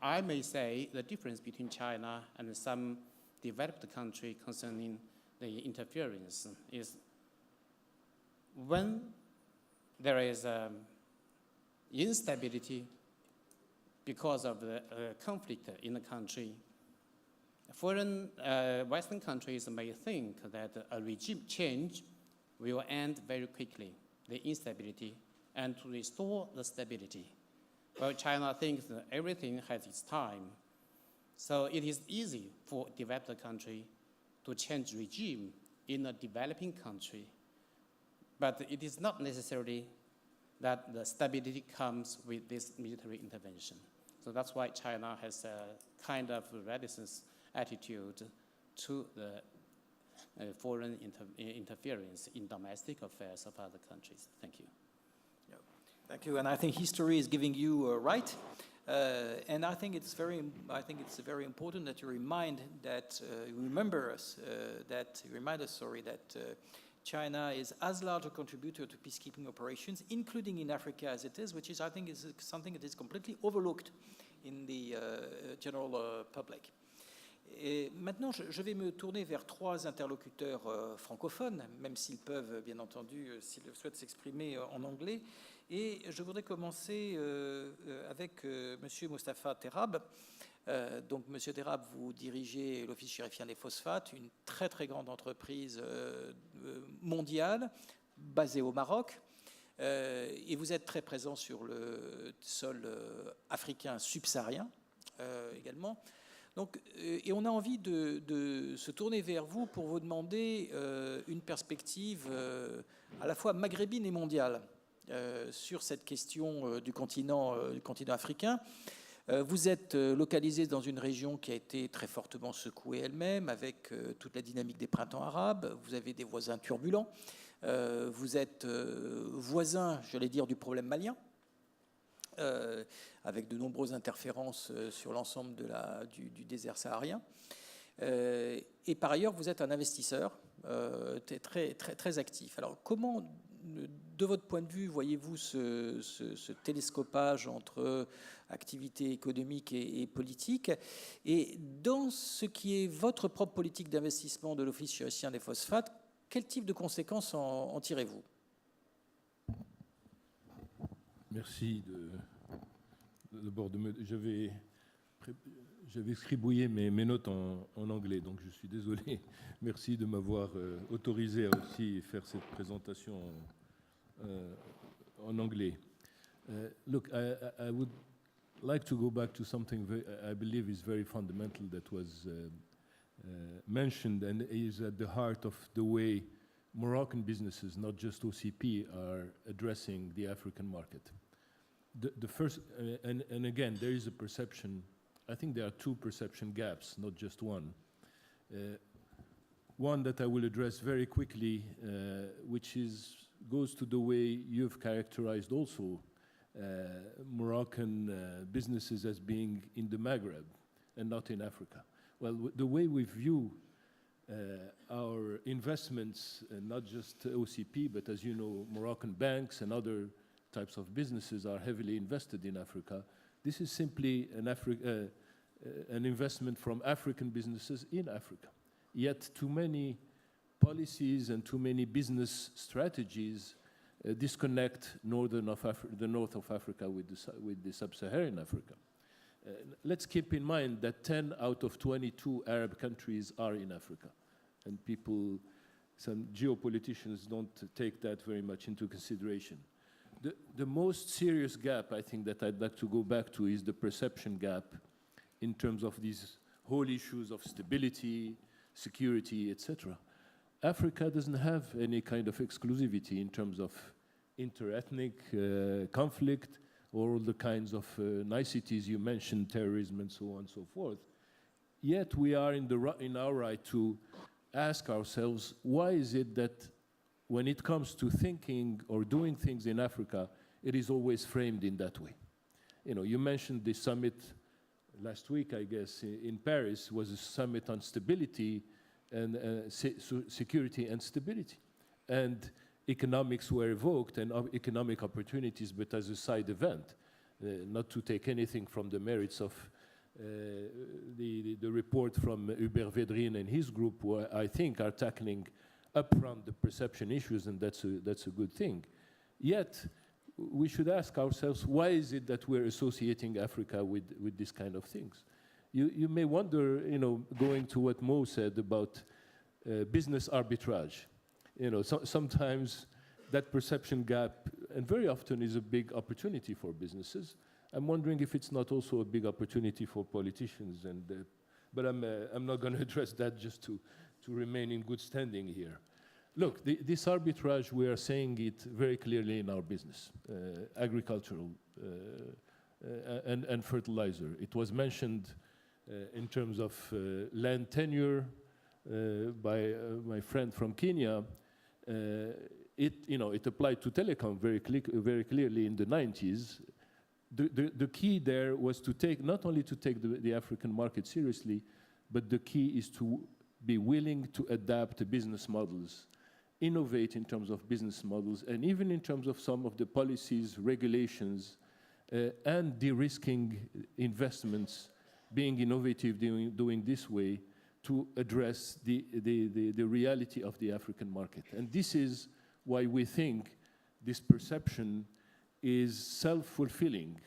E: I may say, the difference between China and some developed country concerning the interference is when there is instability because of the conflict in the country, foreign Western countries may think that a regime change will end very quickly, the instability, and to restore the stability. Well, China thinks that everything has its time. So it is easy for a developed country to change regime in a developing country. But it is not necessarily that the stability comes with this military intervention. So that's why China has a kind of reticence attitude to the foreign interference in domestic affairs of other countries. Thank you.
A: Thank you, and I think history is giving you right, and I think it's very important that you remind us that China is as large a contributor to peacekeeping operations, including in Africa as it is, which is, I think, is something that is completely overlooked in the general public. Et maintenant, je vais me tourner vers trois interlocuteurs francophones, même s'ils peuvent, bien entendu, s'ils souhaitent s'exprimer en anglais. Et je voudrais commencer avec M. Mustapha Terrab. Donc, M. Terrab, vous dirigez l'Office chérifien des phosphates, une très, très grande entreprise mondiale basée au Maroc. Et vous êtes très présent sur le sol africain subsaharien également. Donc, et on a envie de se tourner vers vous pour vous demander une perspective à la fois maghrébine et mondiale sur cette question du continent africain. Vous êtes localisé dans une région qui a été très fortement secouée elle-même avec toute la dynamique des printemps arabes. Vous avez des voisins turbulents. Vous êtes voisin, j'allais dire, du problème malien. Avec de nombreuses interférences sur l'ensemble du désert saharien. Et par ailleurs, vous êtes un investisseur très, très, très actif. Alors, comment, de votre point de vue, voyez-vous ce télescopage entre activité économique et politique? Et dans ce qui est votre propre politique d'investissement de l'Office chérifien des phosphates, quel type de conséquences en tirez-vous?
F: Merci d'abord, j'avais scribouillé mes notes en anglais, donc je suis désolé. Merci de m'avoir autorisé à aussi faire cette présentation en anglais. Look, I would like to go back to something I believe is very fundamental that was mentioned and is at the heart of the way Moroccan businesses, not just OCP, are addressing the African market. The first, and again, there is a perception, I think there are two perception gaps, not just one. One that I will address very quickly, which goes to the way you've characterized also Moroccan businesses as being in the Maghreb and not in Africa. Well, the way we view our investments, not just OCP, but as you know, Moroccan banks and other types of businesses are heavily invested in Africa. This is simply an investment from African businesses in Africa. Yet too many policies and too many business strategies disconnect the north of Africa with the sub-Saharan Africa. Let's keep in mind that 10 out of 22 Arab countries are in Africa. And some geopoliticians don't take that very much into consideration. The most serious gap, I think, that I'd like to go back to is the perception gap in terms of these whole issues of stability, security, etc. Africa doesn't have any kind of exclusivity in terms of inter-ethnic conflict or all the kinds of niceties you mentioned, terrorism and so on and so forth. Yet we are in our right to ask ourselves, why is it that when it comes to thinking or doing things in Africa, it is always framed in that way? You know, you mentioned the summit last week, I guess, in Paris, was a summit on stability and security and stability. And economics were evoked and economic opportunities, but as a side event, not to take anything from the merits of the report from Hubert Védrine and his group, who I think are tackling upfront the perception issues, and that's a good thing. Yet, we should ask ourselves, why is it that we're associating Africa with this kind of things? You may wonder, you know, going to what Mo said about business arbitrage. You know, sometimes that perception gap, and very often is a big opportunity for businesses. I'm wondering if it's not also a big opportunity for politicians, but I'm not going to address that just to remain in good standing here. Look, this arbitrage, we are saying it very clearly in our business, agricultural and fertilizer. It was mentioned in terms of land tenure by my friend from Kenya. It applied to telecom very clearly in the 90s. The key there was to not only to take the African market seriously, but the key is to be willing to adapt the business models, innovate in terms of business models, and even in terms of some of the policies, regulations, and de-risking investments, being innovative, doing this way to address the reality of the African market. And this is why we think this perception is self-fulfilling,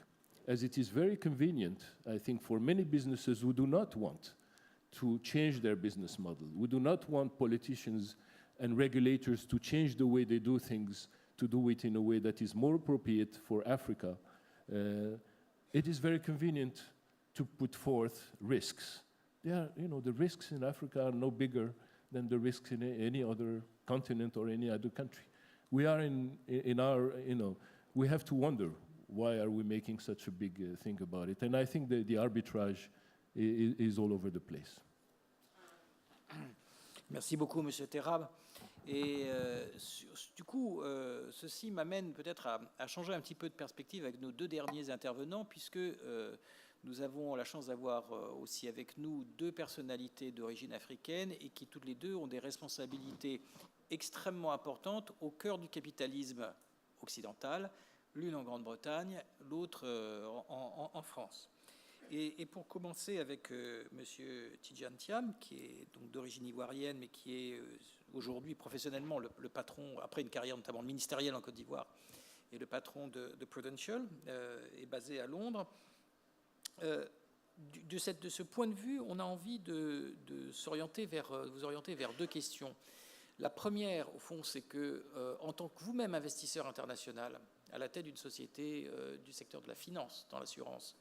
F: as it is very convenient, I think, for many businesses who do not want to change their business model. We do not want politicians and regulators to change the way they do things, to do it in a way that is more appropriate for Africa. It is very convenient to put forth risks. The risks in Africa are no bigger than the risks in any other continent or any other country. We are we have to wonder, why are we making such a big thing about it? And I think the arbitrage is all over the place.
A: Merci beaucoup, Monsieur Terrab. Et du coup, ceci m'amène peut-être à changer un petit peu de perspective avec nos deux derniers intervenants, puisque nous avons la chance d'avoir aussi avec nous deux personnalités d'origine africaine et qui toutes les deux ont des responsabilités extrêmement importantes au cœur du capitalisme occidental, l'une en Grande-Bretagne, l'autre en France. Et pour commencer avec Monsieur Tidjane Thiam, qui est donc d'origine ivoirienne, mais qui est aujourd'hui professionnellement le patron, après une carrière notamment ministérielle en Côte d'Ivoire, et le patron de Prudential, est basé à Londres. De ce point de vue, on a envie de vous orienter vers deux questions. La première, au fond, c'est que, en tant que vous-même investisseur international, à la tête d'une société du secteur de la finance, dans l'assurance,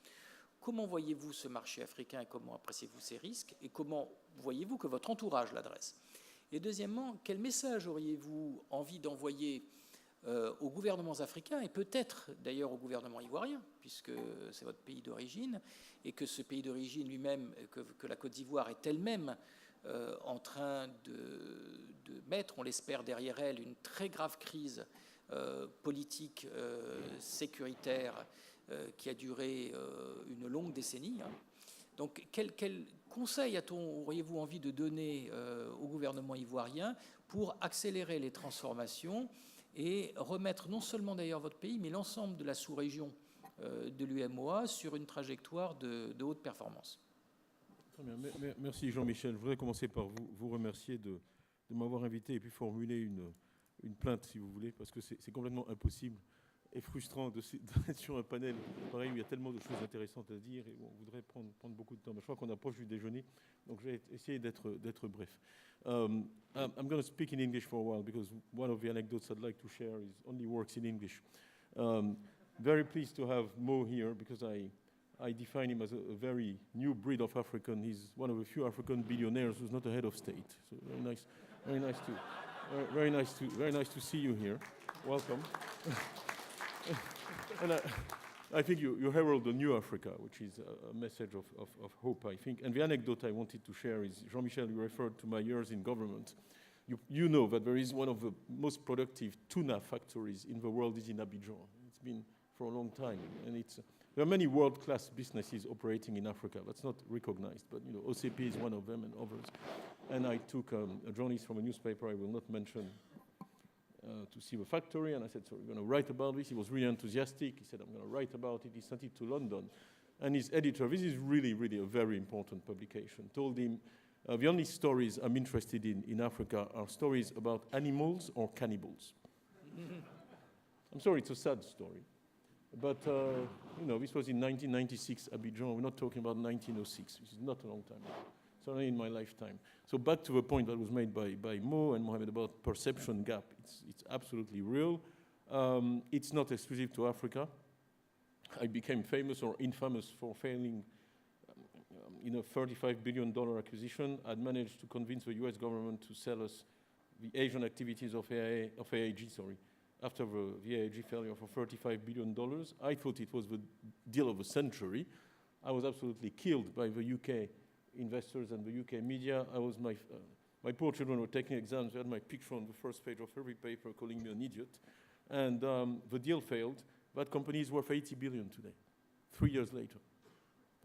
A: comment voyez-vous ce marché africain et comment appréciez-vous ces risques et comment voyez-vous que votre entourage l'adresse? Et deuxièmement, quel message auriez-vous envie d'envoyer aux gouvernements africains et peut-être d'ailleurs au gouvernement ivoirien, puisque c'est votre pays d'origine et que ce pays d'origine lui-même, que la Côte d'Ivoire est elle-même en train de mettre, on l'espère, derrière elle une très grave crise politique, sécuritaire, qui a duré une longue décennie. Hein. Donc quel conseil auriez-vous envie de donner au gouvernement ivoirien pour accélérer les transformations et remettre non seulement d'ailleurs votre pays, mais l'ensemble de la sous-région de l'UMOA sur une trajectoire de haute performance?
G: Très bien. Merci Jean-Michel. Je voudrais commencer par vous remercier de m'avoir invité et puis formuler une plainte, si vous voulez, parce que c'est complètement impossible et frustrant d'être sur un panel pareil où il y a tellement de choses intéressantes à dire et on voudrait prendre beaucoup de temps. Mais je crois qu'on approche du déjeuner, donc je vais essayer d'être bref. I'm going to speak in English for a while because one of the anecdotes I'd like to share only works in English. Very pleased to have Mo here because I define him as a very new breed of African. He's one of a few African billionaires who's not a head of state. So very nice to see you here. Welcome. And I think you herald the new Africa, which is a message of hope, I think. And the anecdote I wanted to share is, Jean-Michel, you referred to my years in government. You know that there is one of the most productive tuna factories in the world is in Abidjan. It's been for a long time. And there are many world-class businesses operating in Africa. That's not recognized, but OCP is one of them and others. And I took a journalist from a newspaper I will not mention to see the factory, and I said, so we're going to write about this. He was really enthusiastic. He said, I'm going to write about it. He sent it to London. And his editor, this is really, really a very important publication, told him, the only stories I'm interested in Africa are stories about animals or cannibals. I'm sorry, it's a sad story. But, this was in 1996, Abidjan. We're not talking about 1906. This is not a long time ago. Certainly in my lifetime. So back to the point that was made by Mo and Mohamed about perception gap. It's absolutely real. It's not exclusive to Africa. I became famous or infamous for failing in a $35 billion acquisition. I'd managed to convince the US government to sell us the Asian activities of AIG, after the AIG failure for $35 billion. I thought it was the deal of the century. I was absolutely killed by the UK investors and the UK media. My poor children were taking exams. They had my picture on the first page of every paper calling me an idiot. And the deal failed. That company is worth $80 billion today, 3 years later.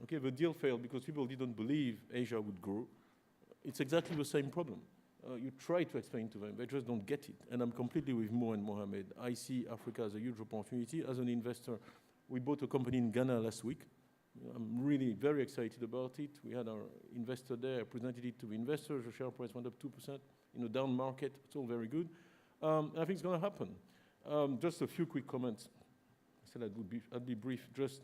G: Okay, the deal failed because people didn't believe Asia would grow. It's exactly the same problem. You try to explain to them, they just don't get it. And I'm completely with Mo and Mohamed. I see Africa as a huge opportunity. As an investor, we bought a company in Ghana last week. I'm really very excited about it. We had our investor there. I presented it to the investors. The share price went up 2% in a down market. It's all very good. I think it's going to happen. Just a few quick comments. I said I'd be brief. Just,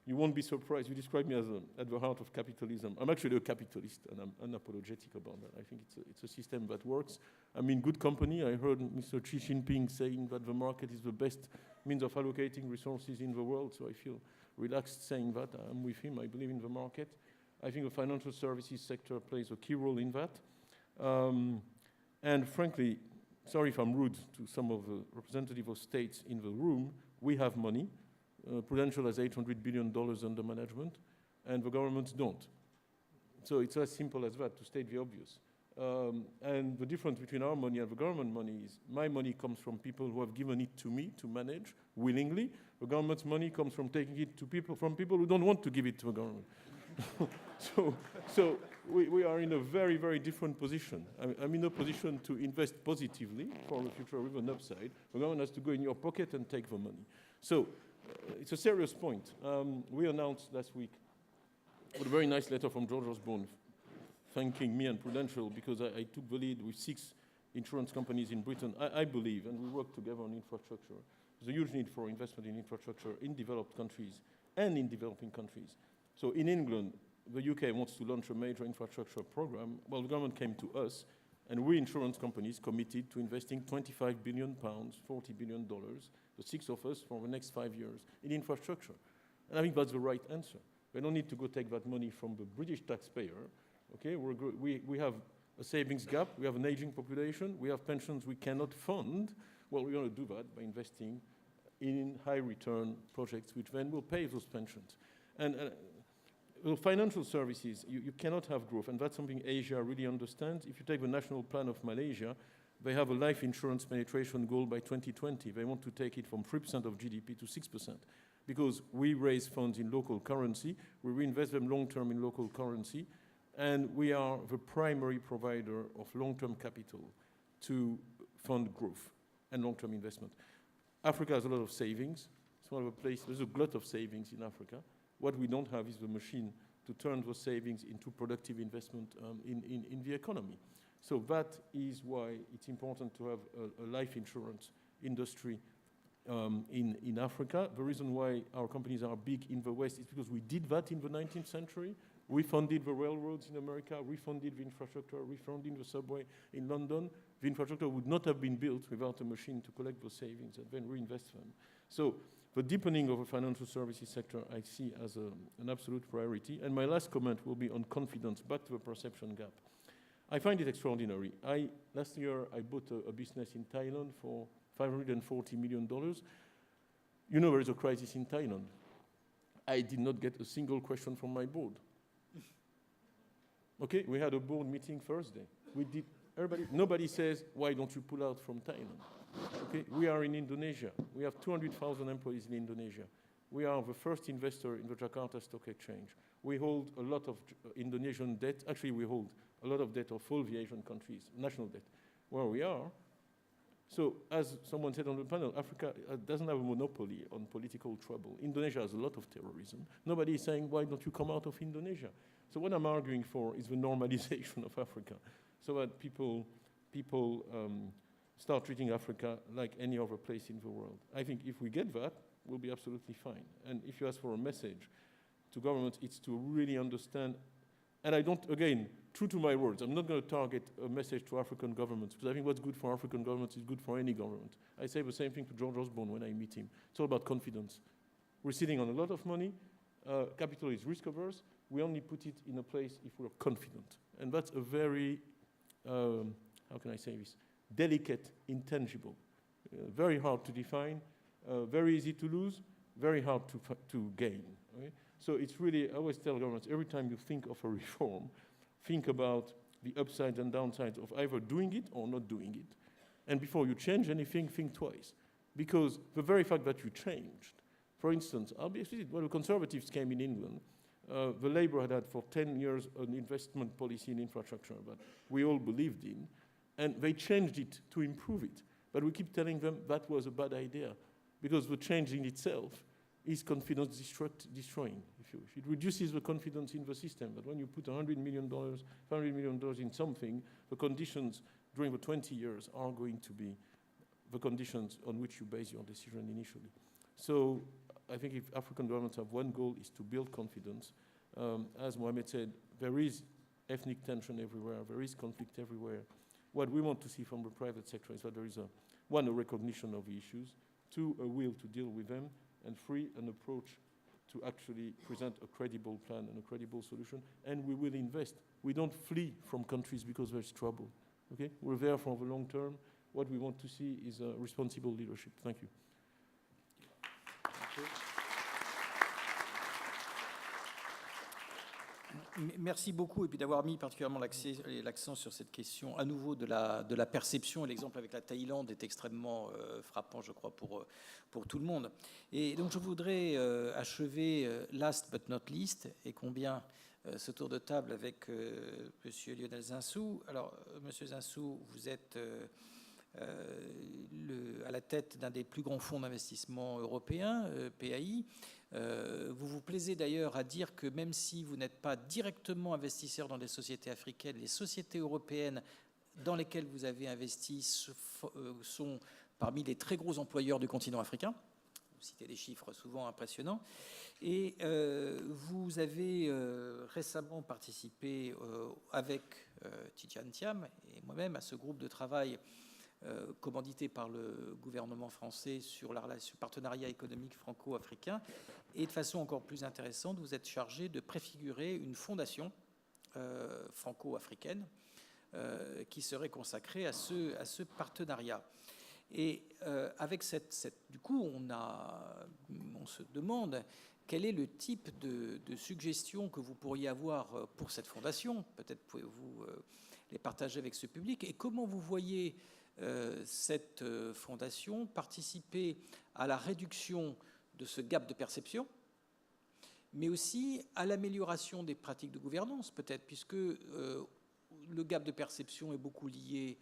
G: you won't be surprised. You describe me as at the heart of capitalism. I'm actually a capitalist, and I'm unapologetic about that. I think it's a system that works. I'm in good company. I heard Mr. Xi Jinping saying that the market is the best means of allocating resources in the world, so I feel relaxed saying that. I'm with him. I believe in the market. I think the financial services sector plays a key role in that. And frankly, sorry if I'm rude to some of the representatives of states in the room, we have money. Prudential has $800 billion under management, and the governments don't. So it's as simple as that, to state the obvious. And the difference between our money and the government money is my money comes from people who have given it to me to manage willingly. The government's money comes from taking it to from people who don't want to give it to the government. So we are in a very, very different position. I'm in a position to invest positively for the future with an upside. The government has to go in your pocket and take the money. So it's a serious point. We announced last week with a very nice letter from George Osborne thanking me and Prudential because I took the lead with 6 insurance companies in Britain. I believe, and we work together on infrastructure, there's a huge need for investment in infrastructure in developed countries and in developing countries. So in England, the UK wants to launch a major infrastructure program. Well, the government came to us, and we insurance companies committed to investing £25 billion, $40 billion, the six of us, for the next 5 years in infrastructure. And I think that's the right answer. We don't need to go take that money from the British taxpayer. Okay, we have a savings gap, we have an aging population, we have pensions we cannot fund. Well, we're going to do that by investing in high return projects, which then will pay those pensions. And well, financial services, you cannot have growth, and that's something Asia really understands. If you take the national plan of Malaysia, they have a life insurance penetration goal by 2020. They want to take it from 3% of GDP to 6%, because we raise funds in local currency, we reinvest them long-term in local currency, and we are the primary provider of long-term capital to fund growth and long-term investment. Africa has a lot of savings. It's one of the places, there's a glut of savings in Africa. What we don't have is the machine to turn those savings into productive investment in the economy. So that is why it's important to have a life insurance industry in Africa. The reason why our companies are big in the West is because we did that in the 19th century. We funded the railroads in America, we funded the infrastructure, we funded the subway in London. The infrastructure would not have been built without a machine to collect those savings and then reinvest them. So the deepening of the financial services sector I see as an absolute priority. And my last comment will be on confidence, back to the perception gap. I find it extraordinary. Last year, I bought a business in Thailand for $540 million. You know there is a crisis in Thailand. I did not get a single question from my board. Okay, we had a board meeting Thursday. Nobody says, why don't you pull out from Thailand? Okay, we are in Indonesia. We have 200,000 employees in Indonesia. We are the first investor in the Jakarta Stock Exchange. We hold a lot of Indonesian debt. Actually, we hold a lot of debt of all the Asian countries, national debt, where we are. So, as someone said on the panel, Africa doesn't have a monopoly on political trouble. Indonesia has a lot of terrorism. Nobody is saying, why don't you come out of Indonesia? So what I'm arguing for is the normalization of Africa, so that people start treating Africa like any other place in the world. I think if we get that, we'll be absolutely fine. And if you ask for a message to governments, it's to really understand. And I don't, again, true to my words, I'm not going to target a message to African governments, because I think what's good for African governments is good for any government. I say the same thing to George Osborne when I meet him. It's all about confidence. We're sitting on a lot of money. Capital is risk averse. We only put it in a place if we're confident. And that's a very, how can I say this, delicate, intangible, very hard to define, very easy to lose, very hard to gain. Okay? So it's really, I always tell governments, every time you think of a reform, think about the upsides and downsides of either doing it or not doing it. And before you change anything, think twice. Because the very fact that you changed, for instance, I'll be explicit, when the Conservatives came in England, the Labour had for 10 years an investment policy in infrastructure that we all believed in, and they changed it to improve it. But we keep telling them that was a bad idea, because the change in itself is confidence destroying, if you wish. It reduces the confidence in the system, that when you put $100 million, $500 million in something, the conditions during the 20 years are going to be the conditions on which you base your decision initially. So I think if African governments have one goal, is to build confidence. As Mohamed said, there is ethnic tension everywhere, there is conflict everywhere. What we want to see from the private sector is that there is a recognition of the issues, two, a will to deal with them, and three, an approach to actually present a credible plan and a credible solution, and we will invest. We don't flee from countries because there's trouble, okay? We're there for the long term. What we want to see is responsible leadership. Thank you.
A: Merci beaucoup, et puis d'avoir mis particulièrement l'accent sur cette question à nouveau de la perception. Et l'exemple avec la Thaïlande est extrêmement frappant, je crois, pour tout le monde. Et donc je voudrais achever, last but not least, et combien ce tour de table avec Monsieur Lionel Zinsou. Alors, Monsieur Zinsou, vous êtes à la tête d'un des plus grands fonds d'investissement européens, PAI. Vous vous plaisez d'ailleurs à dire que même si vous n'êtes pas directement investisseur dans des sociétés africaines, les sociétés européennes dans lesquelles vous avez investi sont parmi les très gros employeurs du continent africain. citez des chiffres souvent impressionnants. Et vous avez récemment participé avec Tidjane Thiam et moi-même à ce groupe de travail commandité par le gouvernement français sur le partenariat économique franco-africain. Et de façon encore plus intéressante, vous êtes chargé de préfigurer une fondation franco-africaine qui serait consacrée à ce partenariat. Et avec du coup, on se demande quel est le type de suggestions que vous pourriez avoir pour cette fondation. Peut-être pouvez-vous les partager avec ce public. Et comment vous voyez cette fondation participer à la réduction de ce gap de perception, mais aussi à l'amélioration des pratiques de gouvernance, peut-être, puisque le gap de perception est beaucoup lié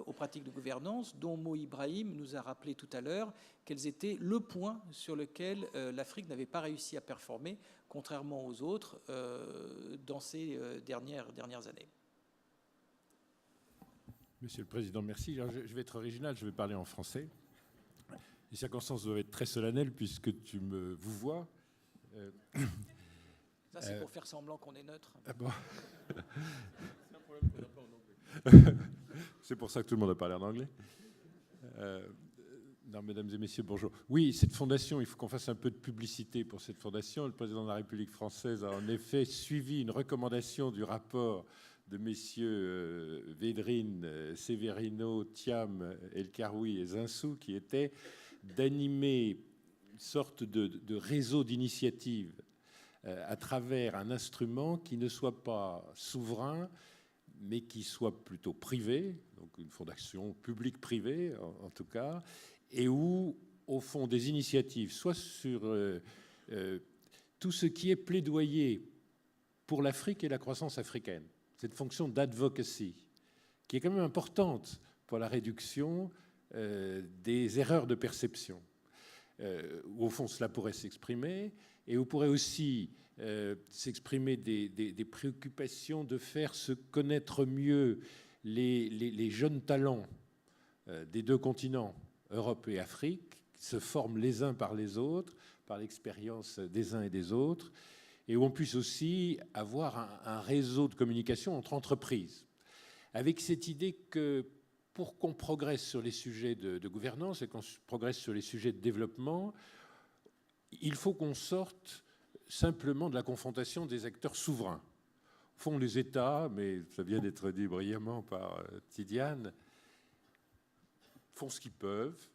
A: aux pratiques de gouvernance, dont Mo Ibrahim nous a rappelé tout à l'heure qu'elles étaient le point sur lequel l'Afrique n'avait pas réussi à performer, contrairement aux autres, dans ces dernières années.
H: Monsieur le Président, merci. Alors, je vais être original, je vais parler en français. Les circonstances doivent être très solennelles puisque vous vois.
A: Ça, c'est pour faire semblant qu'on est neutre.
H: Ah bon.
G: C'est un problème qu'on n'a pas en anglais.
H: C'est pour ça que tout le monde a parlé en anglais. Non, mesdames et messieurs, bonjour. Oui, cette fondation, il faut qu'on fasse un peu de publicité pour cette fondation. Le président de la République française a en effet suivi une recommandation du rapport de messieurs Védrine, Severino, Thiam, El Karoui et Zinsou, qui était d'animer une sorte de réseau d'initiatives à travers un instrument qui ne soit pas souverain, mais qui soit plutôt privé, donc une fondation publique-privée en tout cas, et où, au fond, des initiatives, soit sur tout ce qui est plaidoyer pour l'Afrique et la croissance africaine, cette fonction d'advocacy, qui est quand même importante pour la réduction des erreurs de perception, où au fond cela pourrait s'exprimer, et où pourrait aussi s'exprimer des préoccupations de faire se connaître mieux les jeunes talents des deux continents, Europe et Afrique, qui se forment les uns par les autres, par l'expérience des uns et des autres, et où on puisse aussi avoir un réseau de communication entre entreprises, avec cette idée que pour qu'on progresse sur les sujets de gouvernance et qu'on progresse sur les sujets de développement, il faut qu'on sorte simplement de la confrontation des acteurs souverains. Au fond, les États, mais ça vient d'être dit brillamment par Tidjane, font ce qu'ils peuvent,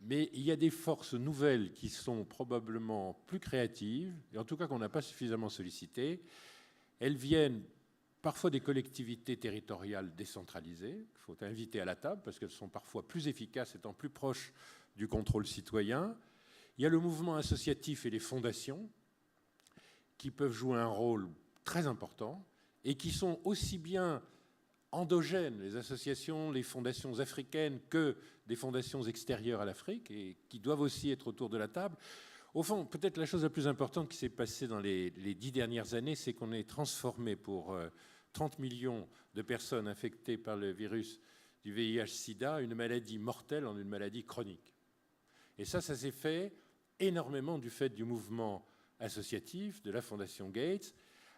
H: mais il y a des forces nouvelles qui sont probablement plus créatives, et en tout cas qu'on n'a pas suffisamment sollicitées. Elles viennent parfois des collectivités territoriales décentralisées, qu'il faut inviter à la table, parce qu'elles sont parfois plus efficaces, étant plus proches du contrôle citoyen. Il y a le mouvement associatif et les fondations, qui peuvent jouer un rôle très important, et qui sont aussi bien endogènes, les associations, les fondations africaines, que des fondations extérieures à l'Afrique, et qui doivent aussi être autour de la table. Au fond, peut-être la chose la plus importante qui s'est passée dans les 10 dernières années, c'est qu'on ait transformé pour 30 millions de personnes infectées par le virus du VIH-Sida une maladie mortelle en une maladie chronique. Et ça s'est fait énormément du fait du mouvement associatif, de la Fondation Gates,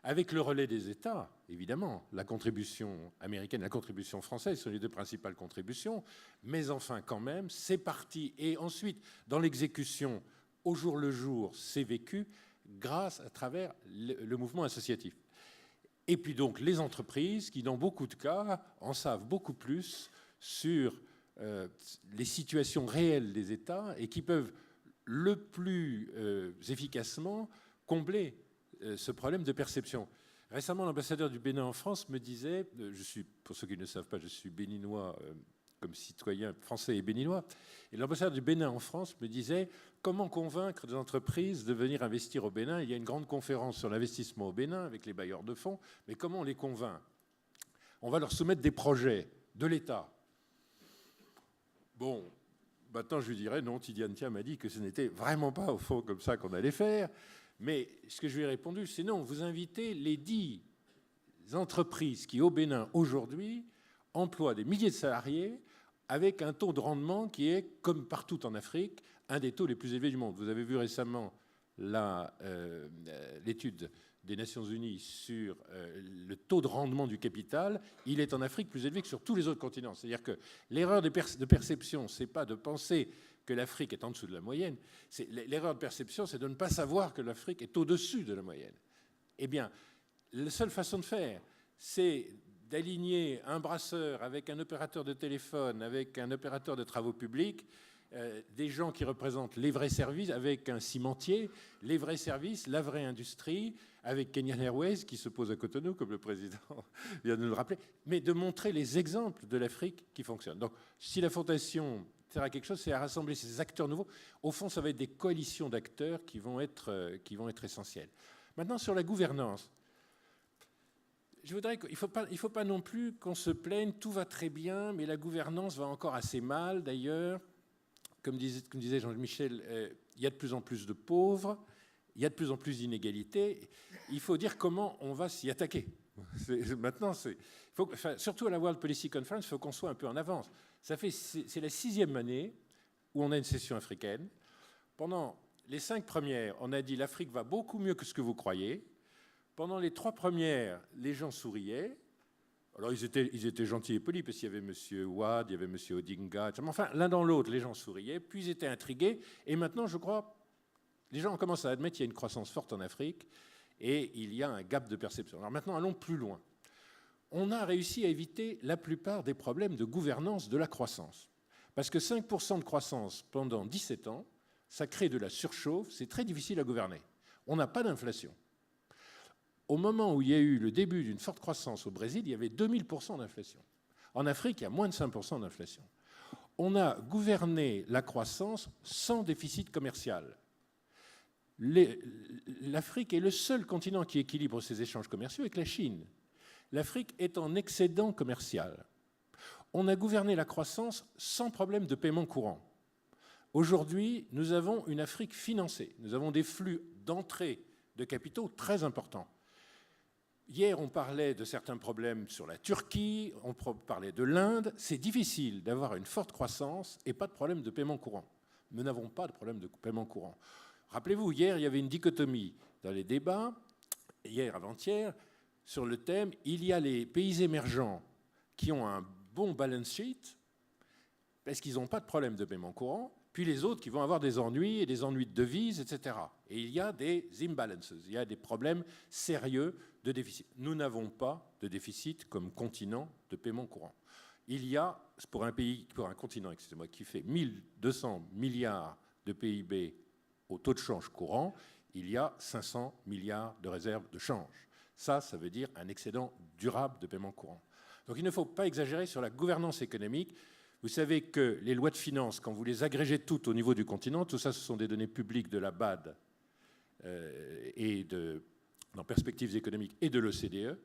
H: avec le relais des États, évidemment. La contribution américaine, la contribution française sont les deux principales contributions, mais enfin quand même, c'est parti. Et ensuite, dans l'exécution, au jour le jour, c'est vécu grâce à travers le mouvement associatif. Et puis donc les entreprises qui, dans beaucoup de cas, en savent beaucoup plus sur les situations réelles des États et qui peuvent le plus efficacement combler ce problème de perception. Récemment, l'ambassadeur du Bénin en France me disait, pour ceux qui ne le savent pas, je suis béninois comme citoyen français et béninois, et l'ambassadeur du Bénin en France me disait comment convaincre des entreprises de venir investir au Bénin. Il y a une grande conférence sur l'investissement au Bénin avec les bailleurs de fonds, mais comment on les convainc? On va leur soumettre des projets de l'État. Bon, maintenant je lui dirais non, Tidjane Thiam m'a dit que ce n'était vraiment pas au fond comme ça qu'on allait faire. Mais ce que je lui ai répondu, c'est non, vous invitez les 10 entreprises qui, au Bénin, aujourd'hui, emploient des milliers de salariés avec un taux de rendement qui est, comme partout en Afrique, un des taux les plus élevés du monde. Vous avez vu récemment l'étude des Nations Unies sur le taux de rendement du capital. Il est en Afrique plus élevé que sur tous les autres continents. C'est-à-dire que l'erreur de perception, c'est pas de penser que l'Afrique est en dessous de la moyenne. L'erreur de perception, c'est de ne pas savoir que l'Afrique est au-dessus de la moyenne. Eh bien, la seule façon de faire, c'est d'aligner un brasseur avec un opérateur de téléphone, avec un opérateur de travaux publics, des gens qui représentent les vrais services, avec un cimentier, les vrais services, la vraie industrie, avec Kenyan Airways qui se pose à Cotonou, comme le président vient de nous le rappeler, mais de montrer les exemples de l'Afrique qui fonctionnent. Donc, si la fondation sert à quelque chose, c'est à rassembler ces acteurs nouveaux. Au fond, ça va être des coalitions d'acteurs qui vont être essentielles. Maintenant, sur la gouvernance, je voudrais qu'il ne faut pas non plus qu'on se plaigne, tout va très bien, mais la gouvernance va encore assez mal, d'ailleurs. Comme disait Jean-Michel, il y a de plus en plus de pauvres, il y a de plus en plus d'inégalités. Il faut dire comment on va s'y attaquer. Surtout à la World Policy Conference, il faut qu'on soit un peu en avance. C'est la 6e année où on a une session africaine. Pendant les 5 premières, on a dit l'Afrique va beaucoup mieux que ce que vous croyez. Pendant les 3 premières, les gens souriaient. Alors, ils étaient gentils et polis, parce qu'il y avait M. Wade, il y avait M. Odinga, etc. Enfin, l'un dans l'autre, les gens souriaient, puis ils étaient intrigués. Et maintenant, je crois, les gens commencent à admettre qu'il y a une croissance forte en Afrique et il y a un gap de perception. Alors maintenant, allons plus loin. On a réussi à éviter la plupart des problèmes de gouvernance de la croissance. Parce que 5% de croissance pendant 17 ans, ça crée de la surchauffe, c'est très difficile à gouverner. On n'a pas d'inflation. Au moment où il y a eu le début d'une forte croissance au Brésil, il y avait 2000% d'inflation. En Afrique, il y a moins de 5% d'inflation. On a gouverné la croissance sans déficit commercial. L'Afrique est le seul continent qui équilibre ses échanges commerciaux avec la Chine. L'Afrique est en excédent commercial. On a gouverné la croissance sans problème de paiement courant. Aujourd'hui, nous avons une Afrique financée. Nous avons des flux d'entrée de capitaux très importants. Hier, on parlait de certains problèmes sur la Turquie, on parlait de l'Inde. C'est difficile d'avoir une forte croissance et pas de problème de paiement courant. Nous n'avons pas de problème de paiement courant. Rappelez-vous, hier, il y avait une dichotomie dans les débats, hier, avant-hier, sur le thème « Il y a les pays émergents qui ont un bon balance sheet parce qu'ils n'ont pas de problème de paiement courant, puis les autres qui vont avoir des ennuis et des ennuis de devises, etc. Et il y a des imbalances, il y a des problèmes sérieux de déficit. Nous n'avons pas de déficit comme continent de paiement courant. Il y a, pour un continent, excusez-moi, qui fait 1200 milliards de PIB au taux de change courant, il y a 500 milliards de réserves de change. Ça veut dire un excédent durable de paiement courant. Donc il ne faut pas exagérer sur la gouvernance économique. Vous savez que les lois de finances, quand vous les agrégez toutes au niveau du continent, tout ça, ce sont des données publiques de la BAD et dans Perspectives économiques et de l'OCDE,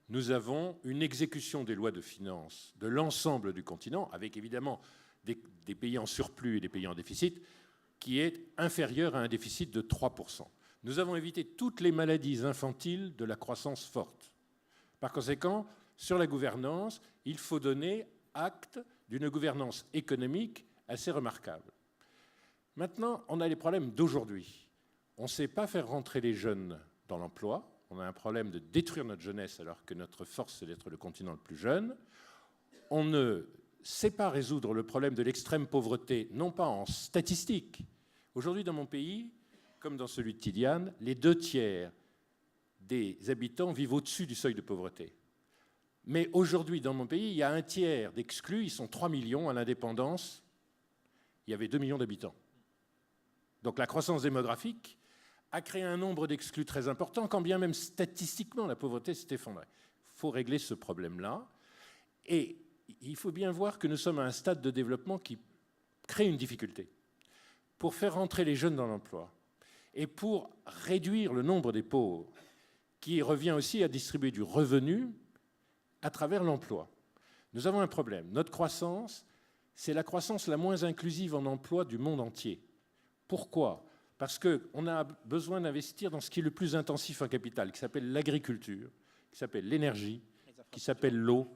H: nous avons une exécution des lois de finances de l'ensemble du continent, avec évidemment des pays en surplus et des pays en déficit, qui est inférieure à un déficit de 3%. Nous avons évité toutes les maladies infantiles de la croissance forte. Par conséquent, sur la gouvernance, il faut donner acte d'une gouvernance économique assez remarquable. Maintenant, on a les problèmes d'aujourd'hui. On ne sait pas faire rentrer les jeunes dans l'emploi. On a un problème de détruire notre jeunesse alors que notre force, c'est d'être le continent le plus jeune. On ne sait pas résoudre le problème de l'extrême pauvreté, non pas en statistique. Aujourd'hui, dans mon pays, comme dans celui de Tidiane, les 2/3 des habitants vivent au-dessus du seuil de pauvreté. Mais aujourd'hui, dans mon pays, il y a 1/3 d'exclus, ils sont 3 millions à l'indépendance. Il y avait 2 millions d'habitants. Donc la croissance démographique a créé un nombre d'exclus très important, quand bien même statistiquement la pauvreté s'est effondrée. Il faut régler ce problème-là. Et il faut bien voir que nous sommes à un stade de développement qui crée une difficulté. Pour faire rentrer les jeunes dans l'emploi et pour réduire le nombre des pauvres, qui revient aussi à distribuer du revenu à travers l'emploi. Nous avons un problème. Notre croissance, c'est la croissance la moins inclusive en emploi du monde entier. Pourquoi ? Parce qu'on a besoin d'investir dans ce qui est le plus intensif en capital, qui s'appelle l'agriculture, qui s'appelle l'énergie, qui s'appelle l'eau,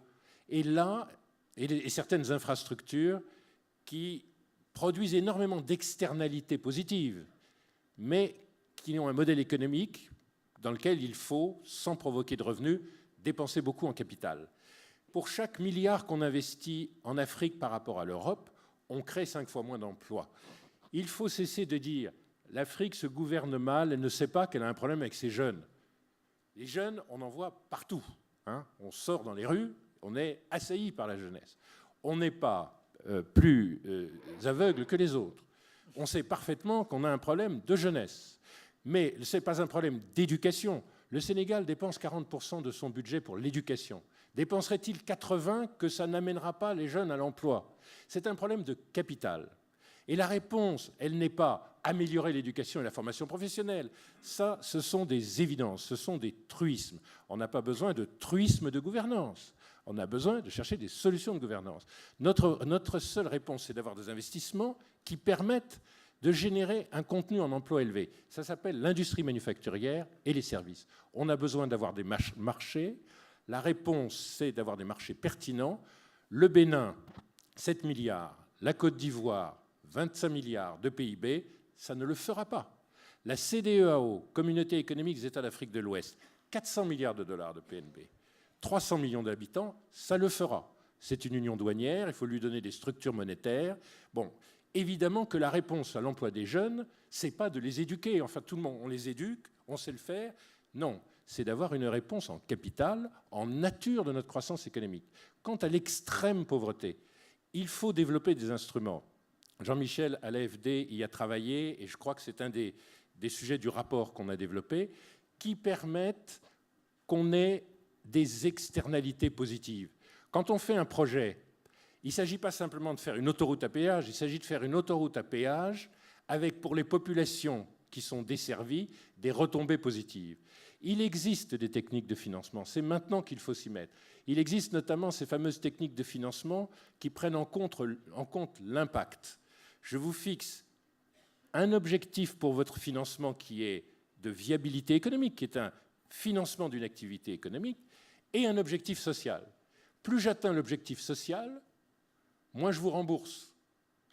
H: et là, et certaines infrastructures qui produisent énormément d'externalités positives, mais qui ont un modèle économique dans lequel il faut, sans provoquer de revenus, dépenser beaucoup en capital. Pour chaque milliard qu'on investit en Afrique par rapport à l'Europe, on crée 5 fois moins d'emplois. Il faut cesser de dire « l'Afrique se gouverne mal, elle ne sait pas qu'elle a un problème avec ses jeunes ». Les jeunes, on en voit partout. Hein. On sort dans les rues, on est assailli par la jeunesse. On n'est pas plus aveugle que les autres. On sait parfaitement qu'on a un problème de jeunesse. Mais ce n'est pas un problème d'éducation. Le Sénégal dépense 40% de son budget pour l'éducation. Dépenserait-il 80% que ça n'amènera pas les jeunes à l'emploi? C'est un problème de capital. Et la réponse, elle n'est pas améliorer l'éducation et la formation professionnelle. Ça, ce sont des évidences, ce sont des truismes. On n'a pas besoin de truisme de gouvernance. On a besoin de chercher des solutions de gouvernance. Notre seule réponse, c'est d'avoir des investissements qui permettent de générer un contenu en emploi élevé. Ça s'appelle l'industrie manufacturière et les services. On a besoin d'avoir des marchés. La réponse, c'est d'avoir des marchés pertinents. Le Bénin, 7 milliards. La Côte d'Ivoire, 25 milliards de PIB, ça ne le fera pas. La CEDEAO, Communauté économique des États d'Afrique de l'Ouest, 400 milliards de dollars de PNB, 300 millions d'habitants, ça le fera. C'est une union douanière, il faut lui donner des structures monétaires. Bon, évidemment que la réponse à l'emploi des jeunes, c'est pas de les éduquer. Enfin, tout le monde, on les éduque, on sait le faire. Non, c'est d'avoir une réponse en capital, en nature de notre croissance économique. Quant à l'extrême pauvreté, il faut développer des instruments. Jean-Michel, à l'AFD, y a travaillé, et je crois que c'est un des sujets du rapport qu'on a développé, qui permettent qu'on ait des externalités positives. Quand on fait un projet, il ne s'agit pas simplement de faire une autoroute à péage, il s'agit de faire une autoroute à péage avec, pour les populations qui sont desservies, des retombées positives. Il existe des techniques de financement, c'est maintenant qu'il faut s'y mettre. Il existe notamment ces fameuses techniques de financement qui prennent en compte l'impact. Je vous fixe un objectif pour votre financement qui est de viabilité économique, qui est un financement d'une activité économique, et un objectif social. Plus j'atteins l'objectif social, moins je vous rembourse,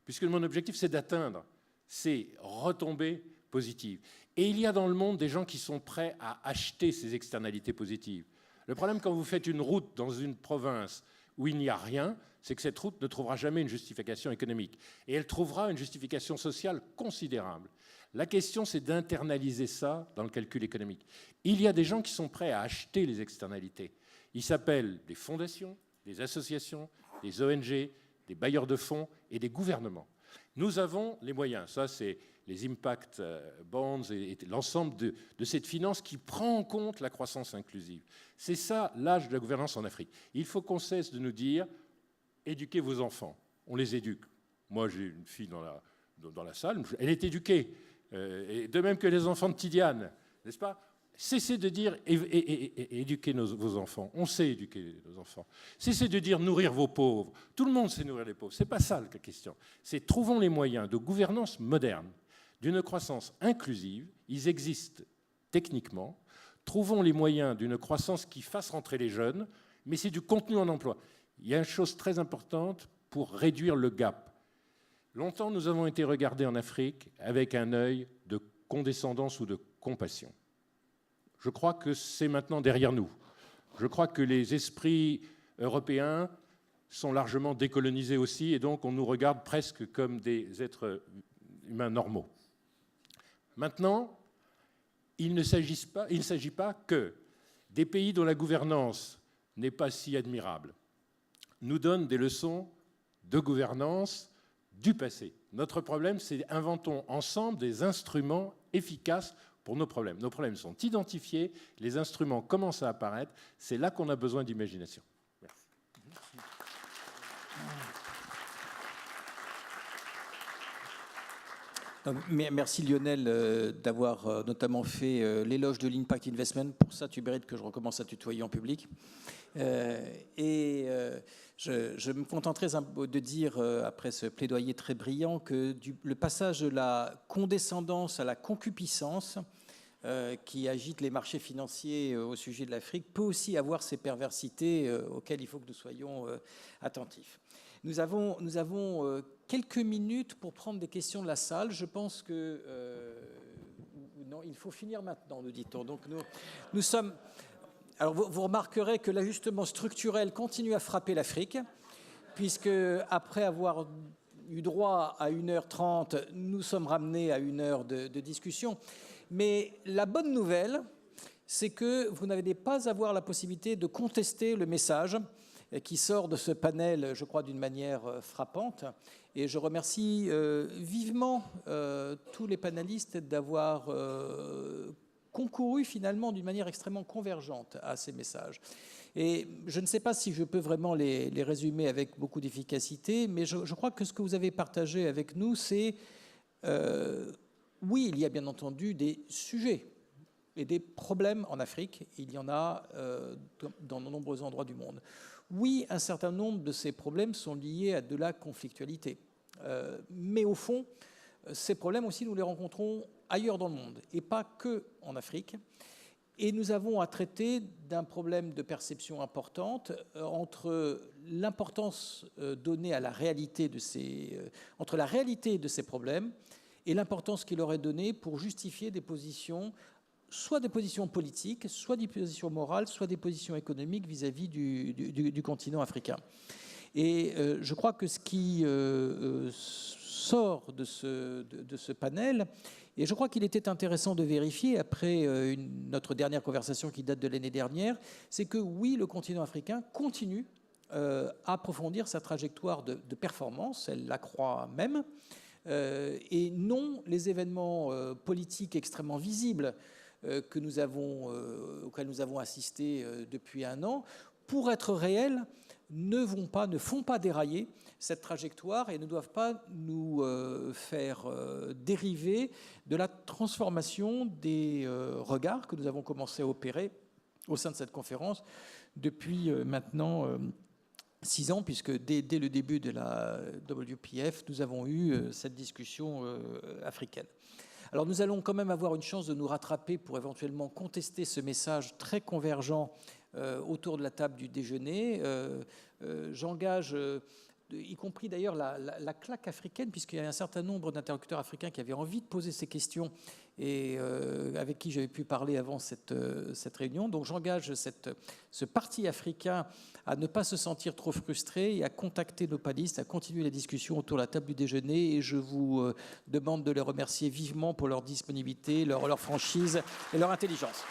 H: puisque mon objectif, c'est d'atteindre ces retombées positives. Et il y a dans le monde des gens qui sont prêts à acheter ces externalités positives. Le problème, quand vous faites une route dans une province où il n'y a rien, c'est que cette route ne trouvera jamais une justification économique. Et elle trouvera une justification sociale considérable. La question, c'est d'internaliser ça dans le calcul économique. Il y a des gens qui sont prêts à acheter les externalités. Ils s'appellent des fondations, des associations, des ONG, des bailleurs de fonds et des gouvernements. Nous avons les moyens. Ça, c'est les impact bonds et l'ensemble de cette finance qui prend en compte la croissance inclusive. C'est ça l'âge de la gouvernance en Afrique. Il faut qu'on cesse de nous dire « éduquez vos enfants ». On les éduque. Moi, j'ai une fille dans la salle, elle est éduquée. Et de même que les enfants de Tidiane, n'est-ce pas? Cessez de dire éduquez vos enfants. On sait éduquer nos enfants. Cessez de dire nourrir vos pauvres. Tout le monde sait nourrir les pauvres. Ce n'est pas ça la question. C'est trouvons les moyens de gouvernance moderne, d'une croissance inclusive. Ils existent techniquement. Trouvons les moyens d'une croissance qui fasse rentrer les jeunes, mais c'est du contenu en emploi. Il y a une chose très importante pour réduire le gap. Longtemps, nous avons été regardés en Afrique avec un œil de condescendance ou de compassion. Je crois que c'est maintenant derrière nous. Je crois que les esprits européens sont largement décolonisés aussi, et donc on nous regarde presque comme des êtres humains normaux. Maintenant, il ne s'agit pas que des pays dont la gouvernance n'est pas si admirable nous donnent des leçons de gouvernance du passé. Notre problème, c'est inventons ensemble des instruments efficaces pour nos problèmes. Nos problèmes sont identifiés, les instruments commencent à apparaître, c'est là qu'on a besoin d'imagination. Merci.
A: Merci Lionel d'avoir notamment fait l'éloge de l'Impact Investment. Pour ça, tu mérites que je recommence à tutoyer en public. Je me contenterai de dire, après ce plaidoyer très brillant, que le passage de la condescendance à la concupiscence qui agite les marchés financiers au sujet de l'Afrique peut aussi avoir ces perversités auxquelles il faut que nous soyons attentifs. Nous avons quelques minutes pour prendre des questions de la salle. Je pense que... non, il faut finir maintenant, nous dit-on. Donc nous sommes... Alors vous remarquerez que l'ajustement structurel continue à frapper l'Afrique, puisque après avoir eu droit à 1h30, nous sommes ramenés à 1 heure de discussion. Mais la bonne nouvelle, c'est que vous n'allez pas avoir la possibilité de contester le message qui sort de ce panel, je crois, d'une manière frappante. Et je remercie vivement tous les panélistes d'avoir concouru finalement d'une manière extrêmement convergente à ces messages. Et je ne sais pas si je peux vraiment les résumer avec beaucoup d'efficacité, mais je crois que ce que vous avez partagé avec nous, c'est, oui, il y a bien entendu des sujets et des problèmes en Afrique. Il y en a dans de nombreux endroits du monde. Oui, un certain nombre de ces problèmes sont liés à de la conflictualité. Mais au fond, ces problèmes aussi, nous les rencontrons ailleurs dans le monde, et pas que en Afrique. Et nous avons à traiter d'un problème de perception importante entre l'importance donnée à la réalité de entre la réalité de ces problèmes et l'importance qu'il leur est donnée pour justifier des positions, soit des positions politiques, soit des positions morales, soit des positions économiques vis-à-vis du continent africain. Et je crois que ce qui sort de ce panel, et je crois qu'il était intéressant de vérifier après notre dernière conversation qui date de l'année dernière, c'est que oui, le continent africain continue à approfondir sa trajectoire de performance, elle l'accroît même, et non les événements politiques extrêmement visibles auxquels nous avons assisté depuis 1 an, pour être réels, ne font pas dérailler cette trajectoire et ne doivent pas nous faire dériver de la transformation des regards que nous avons commencé à opérer au sein de cette conférence depuis maintenant 6 ans, puisque dès le début de la WPF, nous avons eu cette discussion africaine. Alors nous allons quand même avoir une chance de nous rattraper pour éventuellement contester ce message très convergent autour de la table du déjeuner. J'engage, y compris d'ailleurs la claque africaine, puisqu'il y a un certain nombre d'interlocuteurs africains qui avaient envie de poser ces questions et avec qui j'avais pu parler avant cette réunion. Donc j'engage ce parti africain à ne pas se sentir trop frustré et à contacter nos panélistes, à continuer la discussion autour de la table du déjeuner. Et je vous demande de les remercier vivement pour leur disponibilité, leur franchise et leur intelligence.